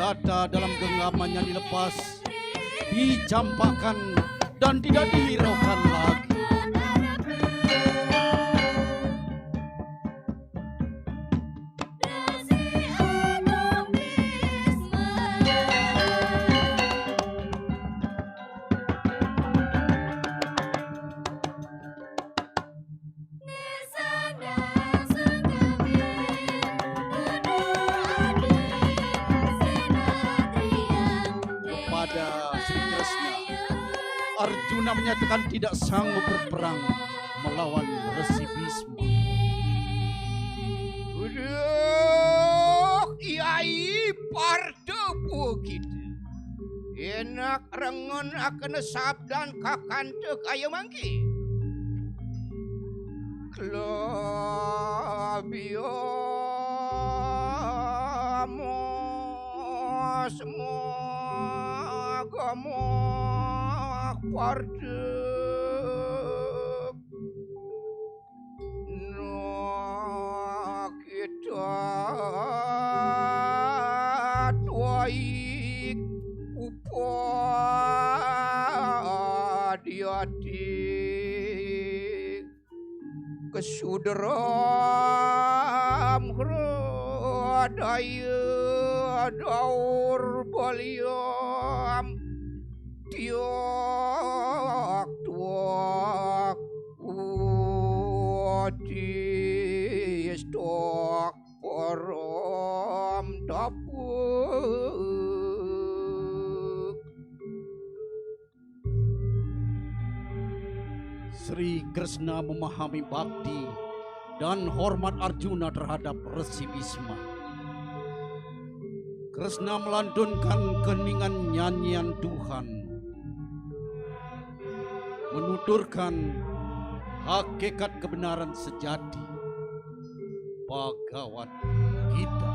F: senjata dalam genggamannya dilepas, dicampakkan dan tidak dihiraukan lagi. Arjuna menyatakan tidak sanggup berperang melawan Resi Bisma.
E: Udah, Kiai parde begitu. Enak rengen akan sabdan kakante kaya mangki. Klabio semua agama pardek no kita tuaik upadiadik kesuderam hradaya daur baliam tiok tuak udis tok porom dapuk.
F: Sri Krishna memahami bakti dan hormat Arjuna terhadap Resi Bisma. Krishna melantunkan keningan nyanyian Tuhan, menuturkan hakikat kebenaran sejati Bhagavad Gita.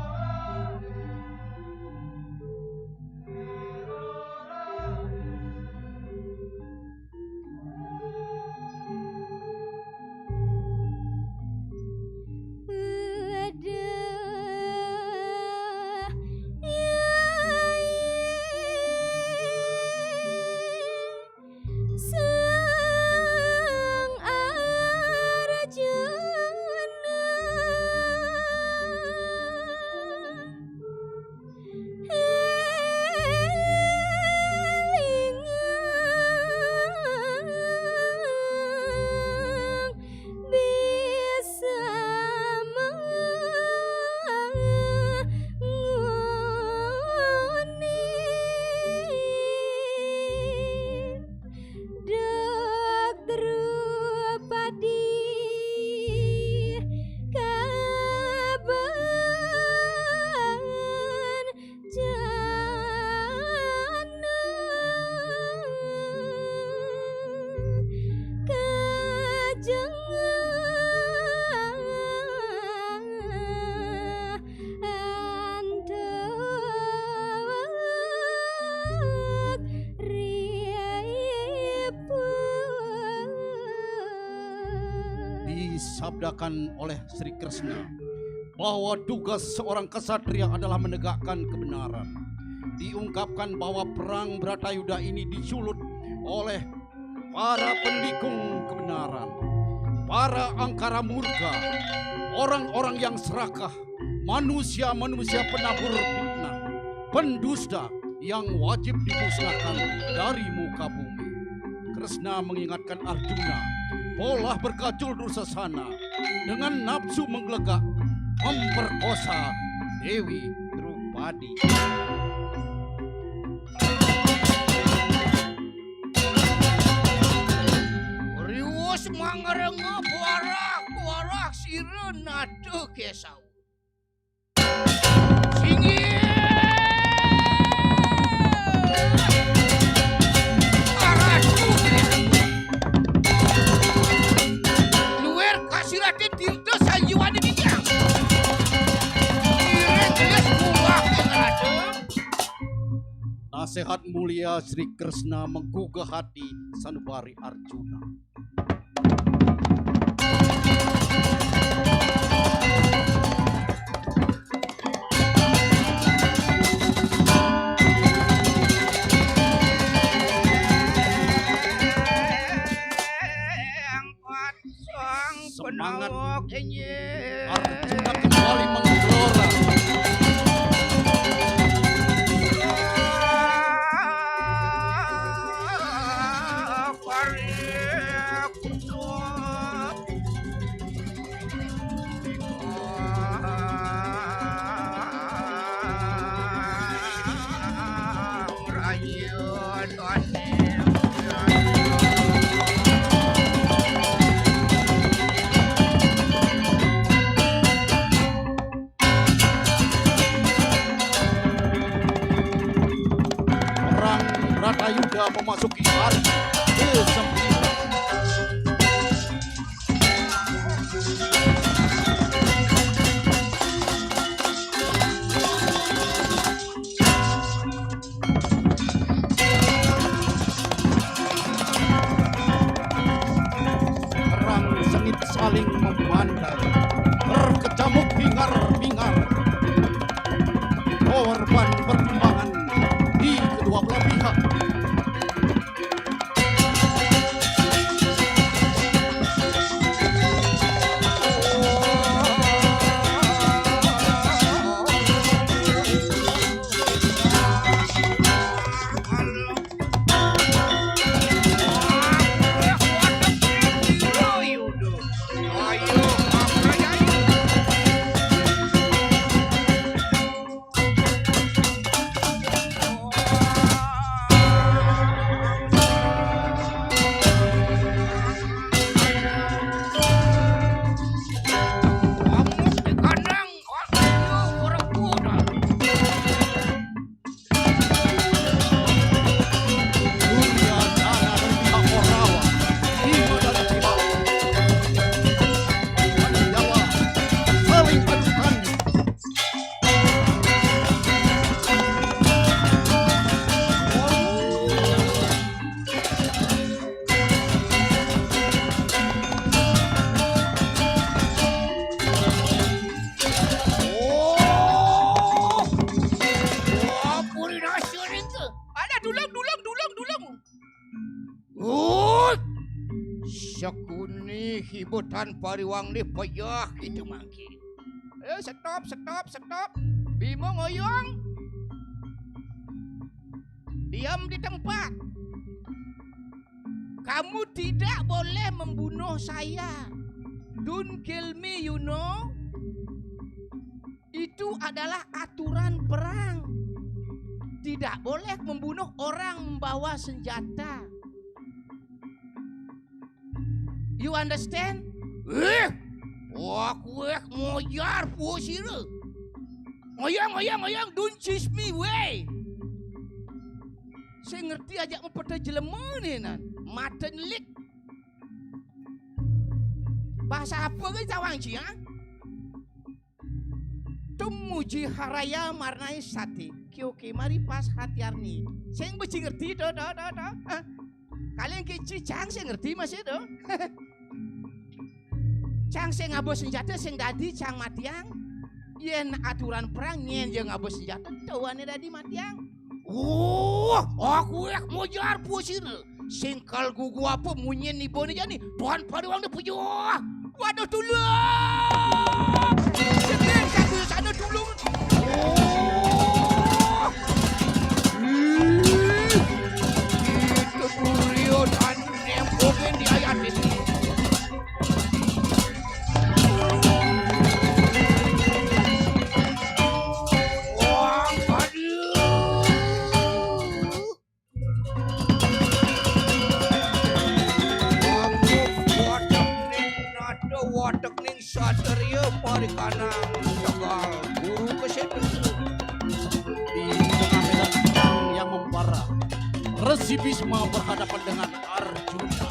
F: Disabdakan oleh Sri Krishna bahwa tugas seorang kesatria adalah menegakkan kebenaran. Diungkapkan bahwa perang Bratayuda ini disulut oleh para pendikung kebenaran, para angkara murka, orang-orang yang serakah, manusia-manusia penabur fitnah, pendusta yang wajib dimusnahkan dari muka bumi. Krishna mengingatkan Arjuna pola berkacul Dursasana dengan nafsu menggelegak memperkosa Dewi Drupadi.
E: Riwus mangerenga borak-borak sireun nade kesau. Singgih
F: nasihat mulia Sri Krishna menggugah hati sanubari Arjuna. Perang Bratayuda memasuki hari ke-9. Perang sengit saling memandai, berkecamuk hingar-bingar. Korban bertimbangan di kedua belah pihak. Syakuni hibutan pariwang ni payah kita mangki. Stop. Bimo ngoyong. Diam di tempat. Kamu tidak boleh membunuh saya. Don't kill me, you know. Itu adalah aturan perang. Tidak boleh membunuh orang membawa senjata. You understand? Aku ngoyar posire. Ngoyang, don't chase me, wey. Saya ngerti aja memperda jelema ni nan. Mata nyelik. Bahasa apa ke cawang ci, ha? Tumuji haraya marnai sati. Kioke mari pas hatiarni. Saya beci ngerti dah. Kalian kecil cang saya ngerti masih dah. Cang saya ngabos senjata sing dadi cang matiang. Yen aturan perang nyen je ngabos senjata tawane dadi matiang. Aku mau jar pusir. Singkal gugu apa munyen ni bone jani. Tuhan pariwang de pujo. Waduh tolong. Jangan satu sana tolong. Itu Turion dan nembogen di ayat ini. Watak ning satria parikana jagal guru kesetu Di tengah medan perang yang membara, Resi Bisma berhadapan dengan Arjuna.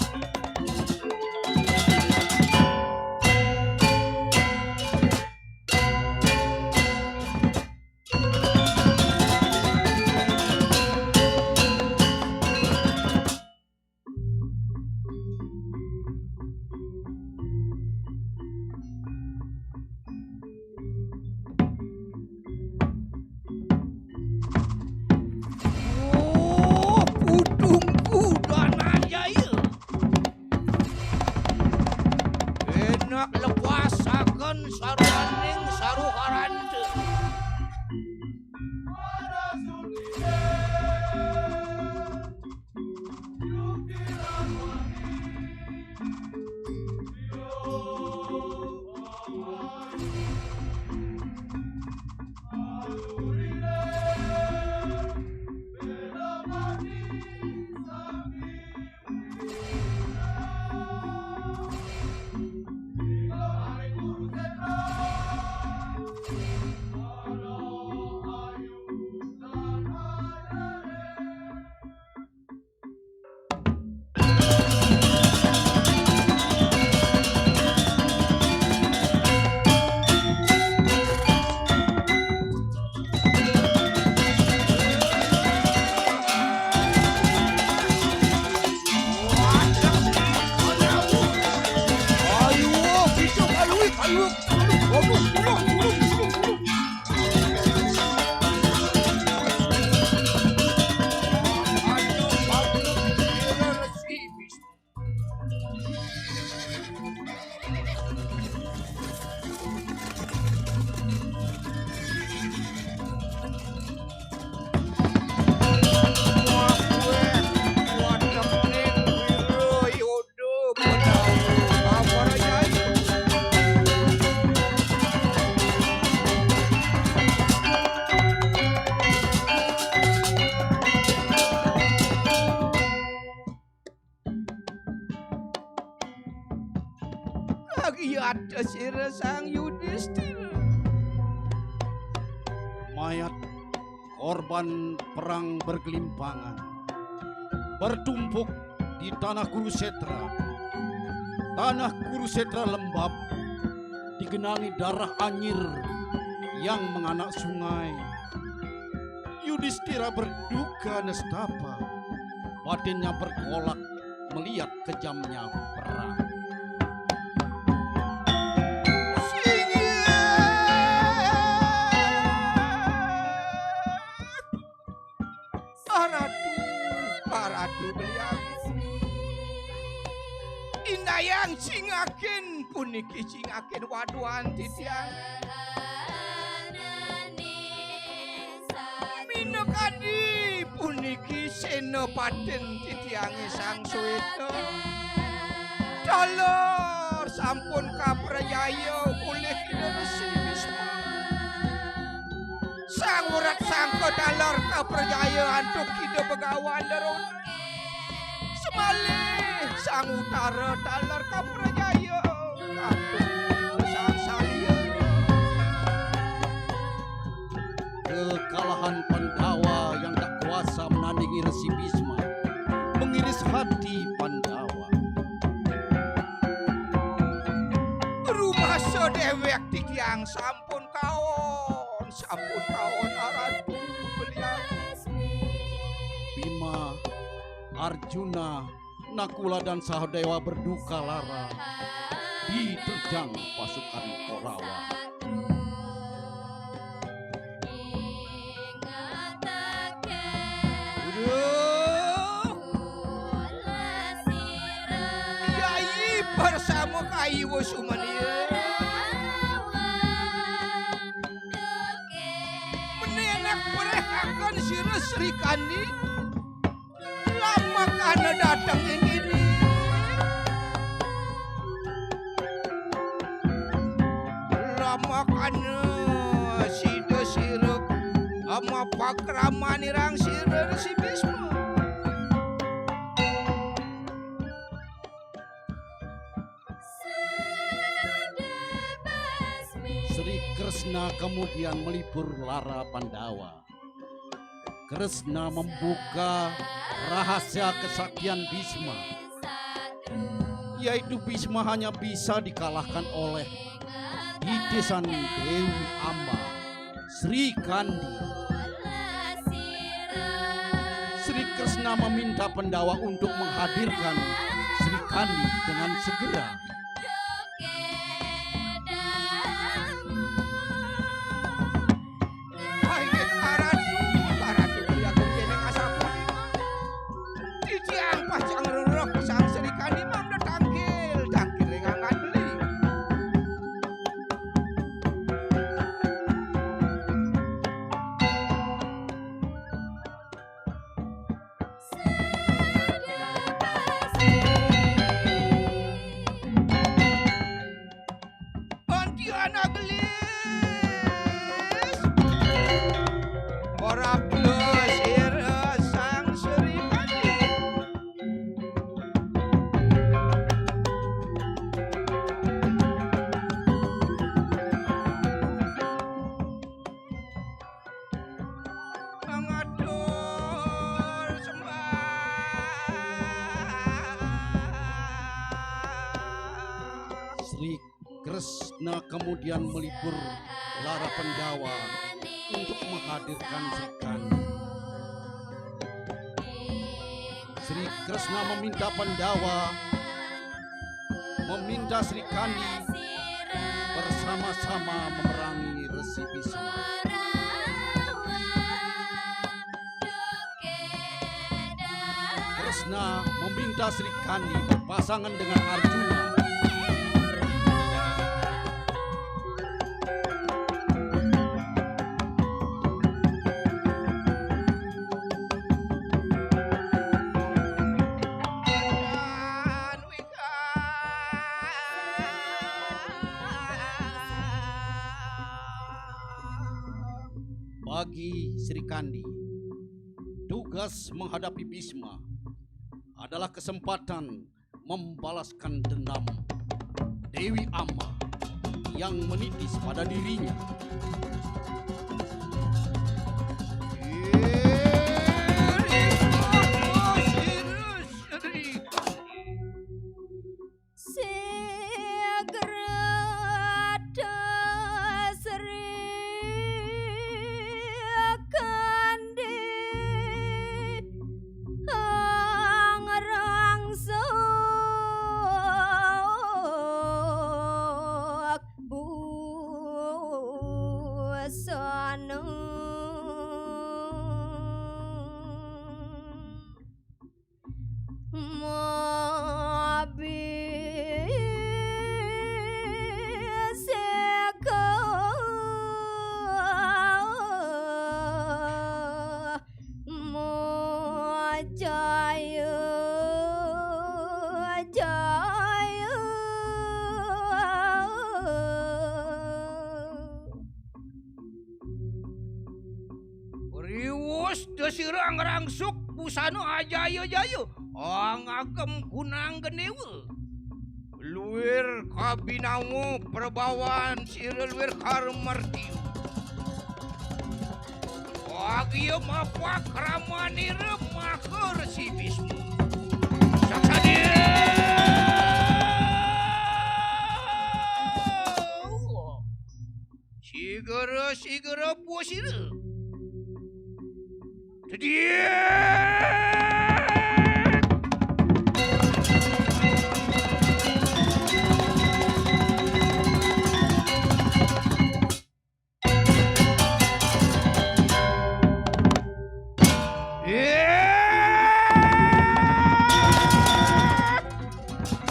E: Putungku danan. ngata sira sang Yudhistira.
F: Mayat korban perang bergelimpangan bertumpuk di tanah Kuruksetra. Tanah Kuruksetra lembab digenangi darah anyir yang menganak sungai. Yudhistira berduka nestapa, batinnya bergolak melihat kejamnya perang.
E: Paratu beliau indayang singakin puniki singakin waduan titiang minekadi puniki senopaden titiangi sang Sweta dalor sampun kaprajaya oleh Resi Bisma sang urat sangka dalor kaprajayaan tuk Kida Begawan darun semalih sang utara dalor kaprajaya katuk sang Salya.
F: Kekalahan Pandawa yang tak kuasa menandingi Resi Bisma mengiris hati Pandawa.
E: Rumah sedewek titiang sampun kaon aratu beliau.
F: Bima, Arjuna, Nakula dan Sahadewa berduka lara diterjang pasukan Korawa.
E: Yai bersama kayu sumania menenak berehakan sira Sri Kandi lama karena datang ini lama karena sida sira ama pakramani rang sira Resi Bisma.
F: Sri Kresna kemudian melipur lara Pandawa. Kresna membuka rahasia kesaktian Bisma, yaitu Bisma hanya bisa dikalahkan oleh titisan Dewi Amba, Sri Kandi. Sri Kresna meminta Pandawa untuk menghadirkan Sri Kandi dengan segera. Sri Kresna kemudian melipur lara Pandawa untuk menghadirkan Sri Kandi. Sri Kresna meminta Pandawa meminta Sri Kandi bersama-sama memerangi Resi Bisma. Kresna meminta Sri Kandi berpasangan dengan Arjuna. Bagi Sri Kandi, tugas menghadapi Bisma adalah kesempatan membalaskan dendam Dewi Amma yang menitis pada dirinya. Riwus desirang rangsuk busana ajaya-jaya angagem kunang genewe luwir kabinamu perbawan sira luwir karmartiu agia mapak ramanira makar si Bismu saksani sigara puasira dia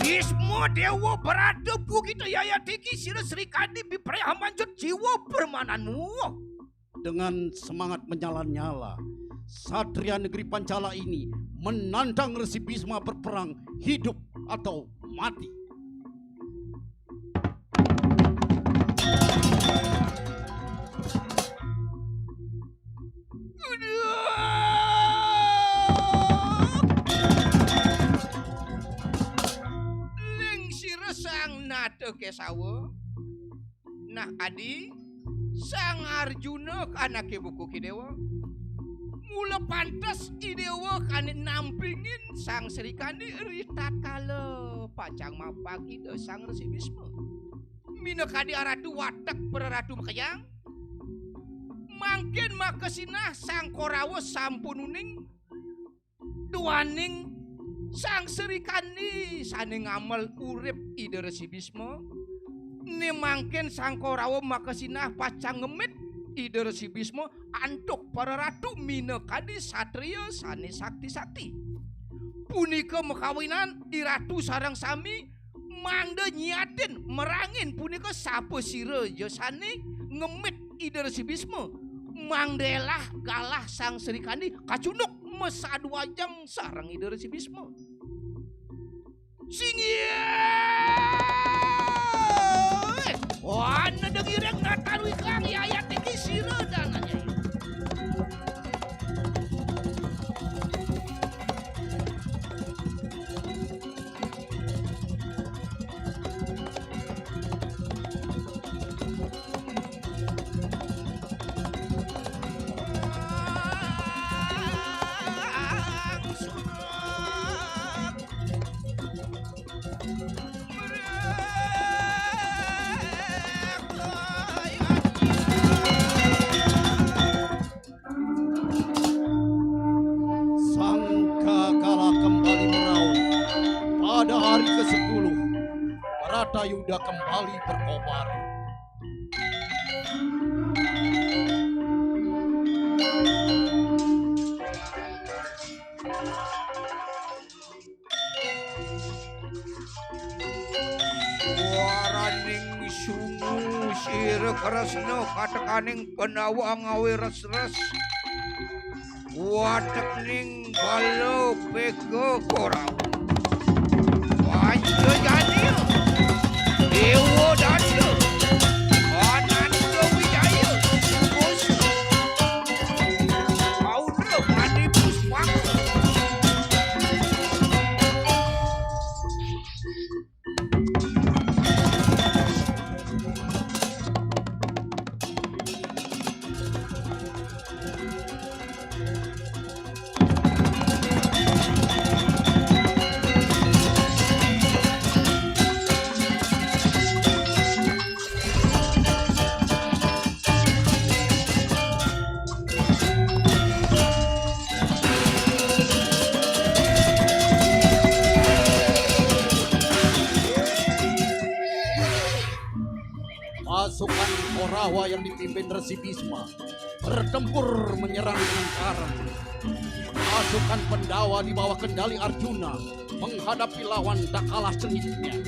F: Bismo dewa berada kita yaya tiki sira serikandi bipraya manjut jiwa permananmu. Dengan semangat menyala-nyala, Satria negeri Pancala ini menantang Resi Bisma berperang hidup atau mati. Ling sira sang nada kesawa. Nah adi sang Arjuna anake buku kidewa. Mula pantas idewa kane nampingin sang Serikandi ritat kala pacang mapak ide sang Resi Bisma. Mina kadi aratu watak peraratu makayang. Mangkin makasinah sang Korawa sampununing duaning sang Serikandi saning amal urip ide Resi Bisma. Ni mangkin sang Korawa makasinah pacang ngemit ide Resi Bisma antuk para ratu mina kadi satria sane sakti-sakti. Punika mekawinan iratu sarang sami mangda nyiatin merangin punika sapa sira sane ngemit ide Resi Bisma. Mangdelah galah sang Serikandi kacunduk mesadu wajang sarang ide Resi Bisma. Singye wana dengireng natarui kang yayat iki sira dananya. Pada hari ke-10, Baratayuda kembali berkobar. Suaraning sungu sira kresna katekaning penawa ngawe res-res. Watekning balo pego korang. Panca jadi Dewa danda Ananda Wijaya Bos Audra Padi Puspaka.
H: Korawa yang dipimpin Resi Bisma bertempur menyerang dengan karang. Pasukan Pendawa di bawah kendali Arjuna menghadapi lawan tak kalah sengitnya.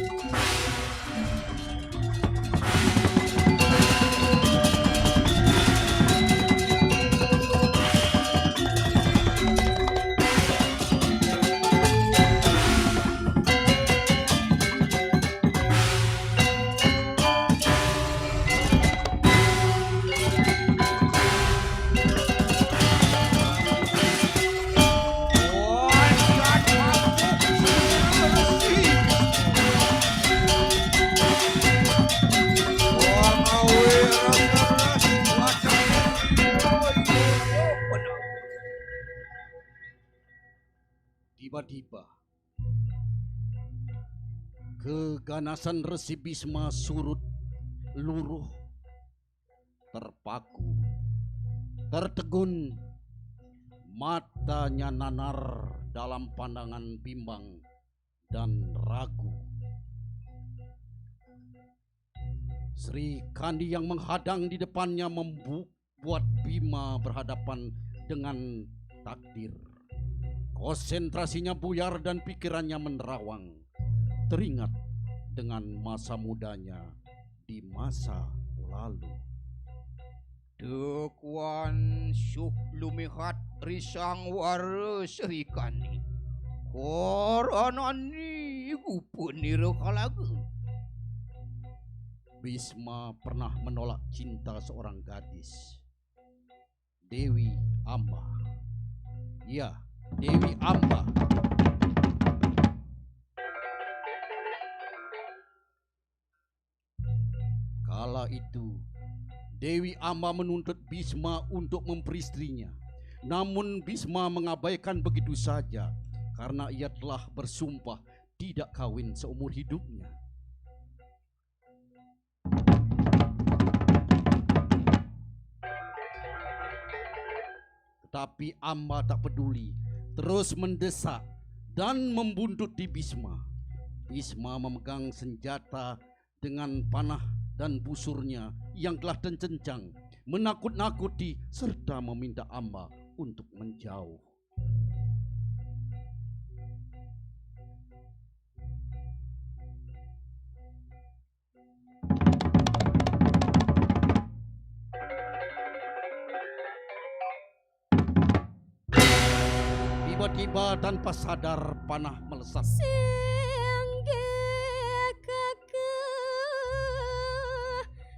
H: Tiba-tiba keganasan Resi Bisma surut luruh, terpaku, tertegun, matanya nanar dalam pandangan bimbang dan ragu. Sri Kandi yang menghadang di depannya membuat Bima berhadapan dengan takdir. Konsentrasinya buyar dan pikirannya menerawang, teringat dengan masa mudanya di masa lalu.
F: Dekuan syuh lumihat risang wara serikani. Koronani gupuniro kalagu.
H: Bisma pernah menolak cinta seorang gadis, Dewi Amba. Ya, Dewi Amba. Kala itu Dewi Amba menuntut Bisma untuk memperistrinya. Namun Bisma mengabaikan begitu saja karena ia telah bersumpah tidak kawin seumur hidupnya. Tetapi Amba tak peduli, terus mendesak dan membuntuti Bisma. Bisma memegang senjata dengan panah dan busurnya yang telah tercencang, menakut-nakuti serta meminta Amba untuk menjauh. Tiba-tiba tanpa sadar panah melesat.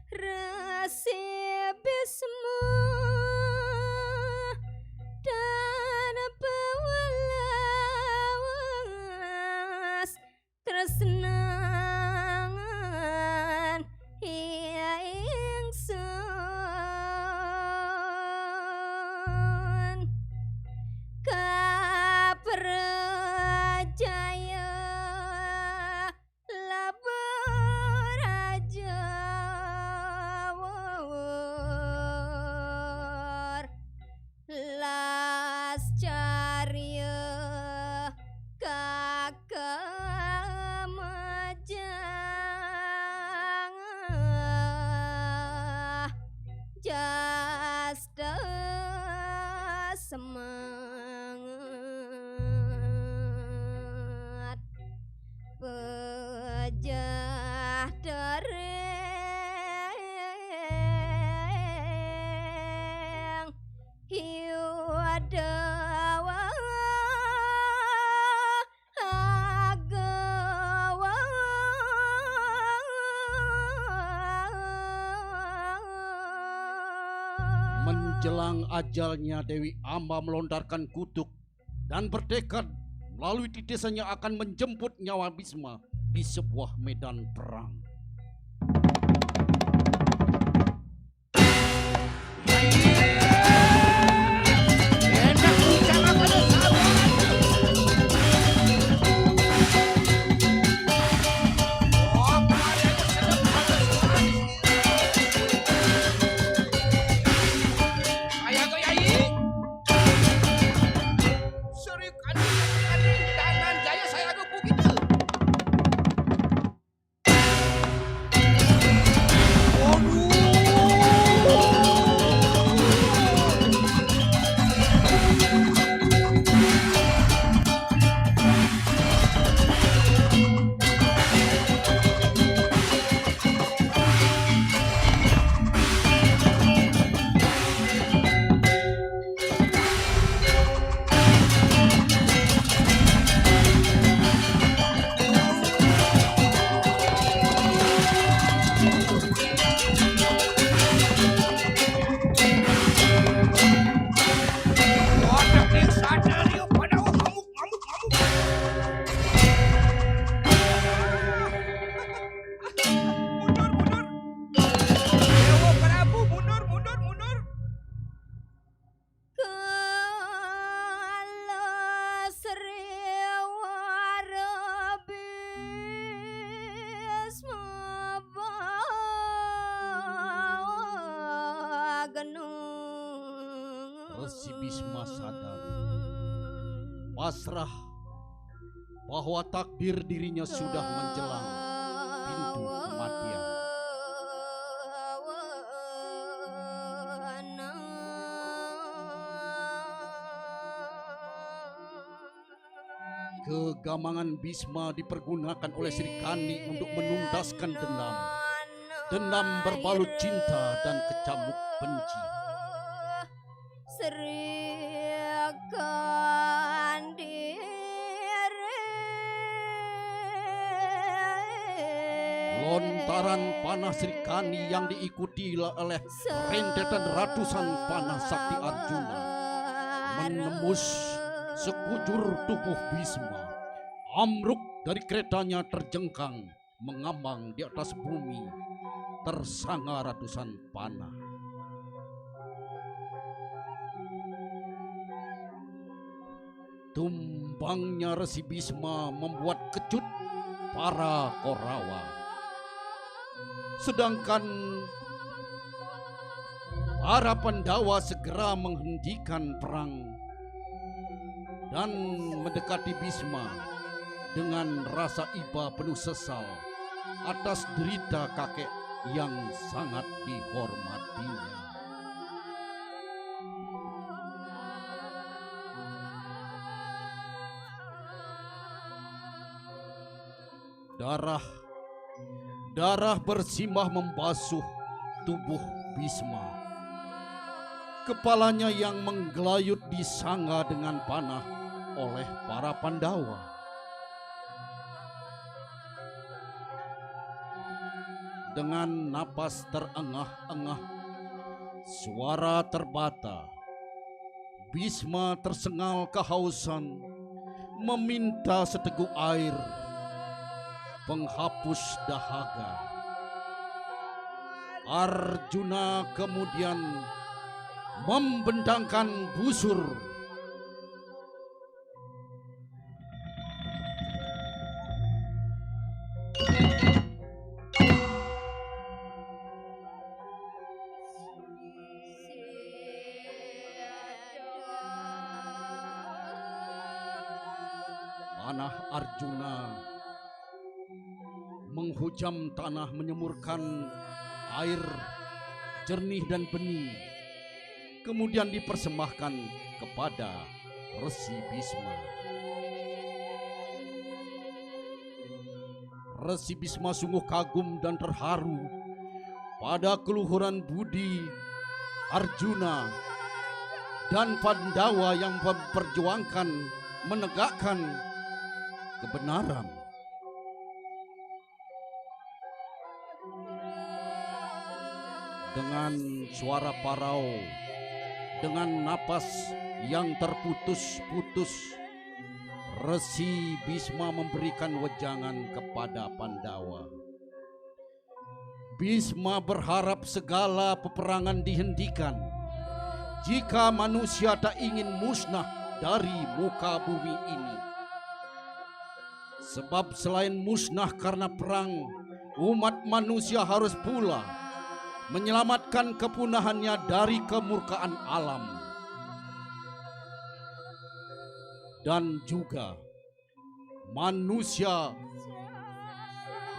G: Resi Bisma dan pewalas tresnangan ia ingsun kaprajaya labaraja las carya kakamajang jasta semangat pejah dereng hiwadawa agawa
H: Menjelang ajalnya, Dewi Amba melontarkan kutuk dan bertekad melalui titisannya akan menjemput nyawa Bisma di sebuah medan perang. Bisma sadar, pasrah bahwa takdir dirinya sudah menjelang pintu kematian. Kegamangan Bisma dipergunakan oleh Sri Kandi untuk menuntaskan dendam. Dendam berbalut cinta dan kecamuk benci.
G: Sri Kandi
H: lontaran panah Sri Kandi yang diikuti oleh rentetan ratusan panah sakti Arjuna menembus sekujur tubuh Bisma. Amruk dari keretanya terjengkang, mengambang di atas bumi, tersanga ratusan panah. Tumbangnya Resi Bisma membuat kecut para Korawa. Sedangkan para Pandawa segera menghentikan perang dan mendekati Bisma dengan rasa iba penuh sesal atas derita kakek yang sangat dihormatinya. Darah bersimbah membasuh tubuh Bisma. Kepalanya yang menggelayut disangga dengan panah oleh para Pandawa. Dengan napas terengah-engah, suara terbata, Bisma tersengal kehausan, meminta seteguk air, penghapus dahaga. Arjuna kemudian membentangkan busur. Panah Arjuna menghujam tanah, menyemburkan air jernih dan bening, kemudian dipersembahkan kepada Resi Bisma. Resi Bisma sungguh kagum dan terharu pada keluhuran budi Arjuna dan Pandawa yang memperjuangkan, menegakkan kebenaran. Dengan suara parau, dengan napas yang terputus-putus, Resi Bisma memberikan wejangan kepada Pandawa. Bisma berharap segala peperangan dihentikan jika manusia tak ingin musnah dari muka bumi ini. Sebab selain musnah karena perang, umat manusia harus pula menyelamatkan kepunahannya dari kemurkaan alam. Dan juga manusia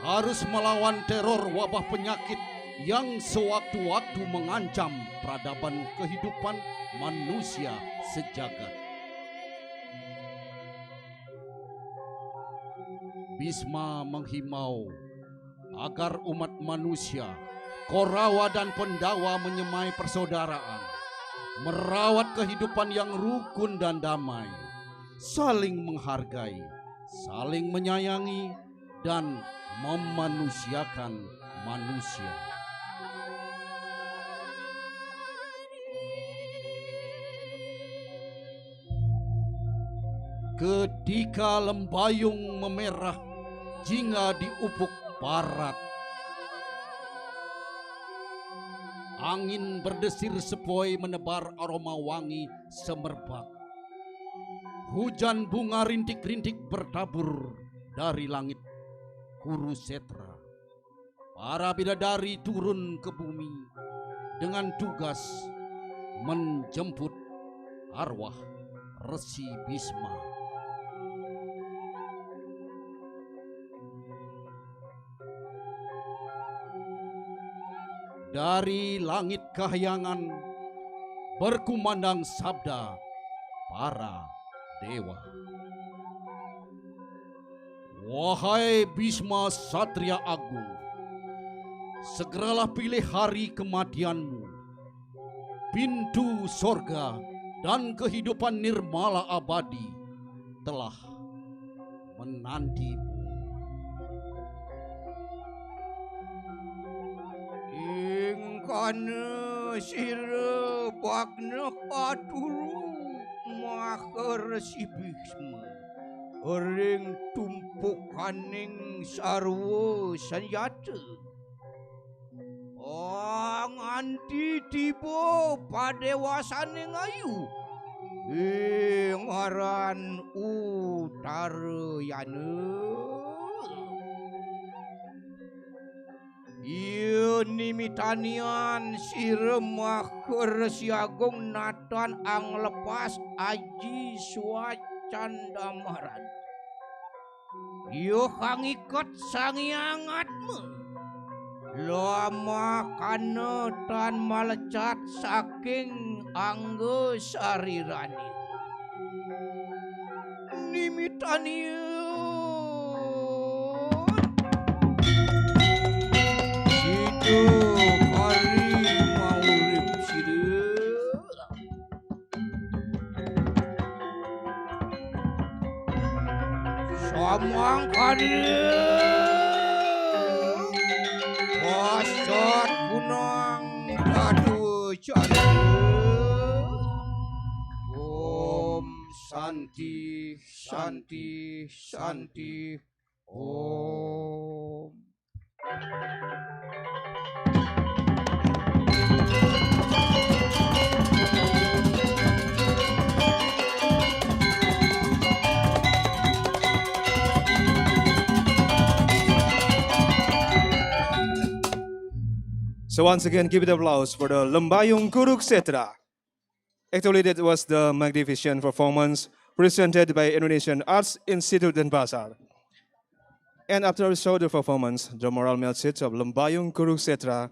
H: harus melawan teror wabah penyakit yang sewaktu-waktu mengancam peradaban kehidupan manusia sejagat. Bisma menghimbau agar umat manusia, Korawa dan Pandawa menyemai persaudaraan, merawat kehidupan yang rukun dan damai, saling menghargai, saling menyayangi, dan memanusiakan manusia. Ketika lembayung memerah jingga di ufuk barat, angin berdesir sepoi menebar aroma wangi semerbak. Hujan bunga rintik-rintik bertabur dari langit Kuruksetra. Para bidadari turun ke bumi dengan tugas menjemput arwah Resi Bisma. Dari langit kahyangan berkumandang sabda para dewa. Wahai Bisma Satria Agung, segeralah pilih hari kematianmu. Pintu sorga dan kehidupan nirmala abadi telah menantimu.
F: Ingkana sira bagna katuru mahar si Bisma ring tumpukaning sarwa sanjata. Nganti tiba padewasaning ayu ngaran Utarayana. Ieu nimitanian siremah keresiagung natan ang lepas aji swacandamaran. Ieu hangikat sangiangatmu. Lama kana tan malecat saking anggo sarirani. Nimitanian itu hari maurip sireu. Samang kadeu Wasat kunang kadu cari. Om Santi Santi Santi Om.
A: So once again, give it applause for the Lembayung Kuruksetra. Actually, that was the magnificent performance presented by Indonesian Arts Institute Denpasar. And after we saw the performance, the moral message of Lembayung Kuruksetra,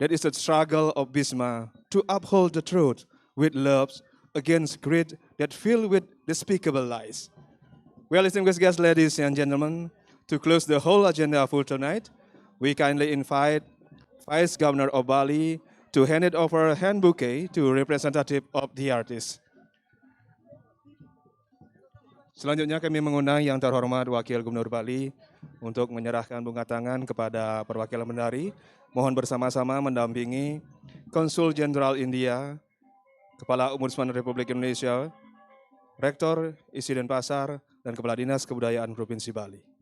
A: that is the struggle of Bisma to uphold the truth with love against greed that filled with despicable lies. Well, distinguished guests, ladies and gentlemen, to close the whole agenda for tonight, we kindly invite Vice Governor of Bali to hand it over hand bouquet to representative of the artist. Selanjutnya kami mengundang yang terhormat Wakil Gubernur Bali untuk menyerahkan bunga tangan kepada perwakilan Bendari. Mohon bersama-sama mendampingi Konsul Jenderal India, Kepala Ombudsman Republik Indonesia, Rektor ISI Denpasar, dan Kepala Dinas Kebudayaan Provinsi Bali.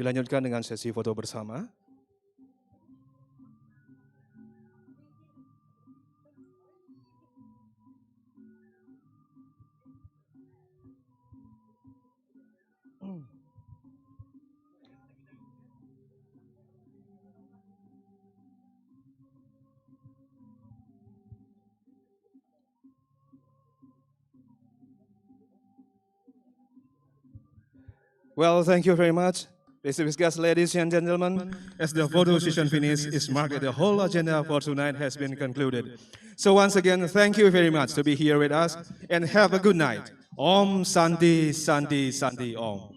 A: Dilanjutkan dengan sesi foto bersama. Well, thank you very much. Distinguished guests, ladies and gentlemen, as the photo session finish is marked, the whole agenda for tonight has been concluded. So once again, thank you very much to be here with us, and have a good night. Om Santi Santi Santi Om.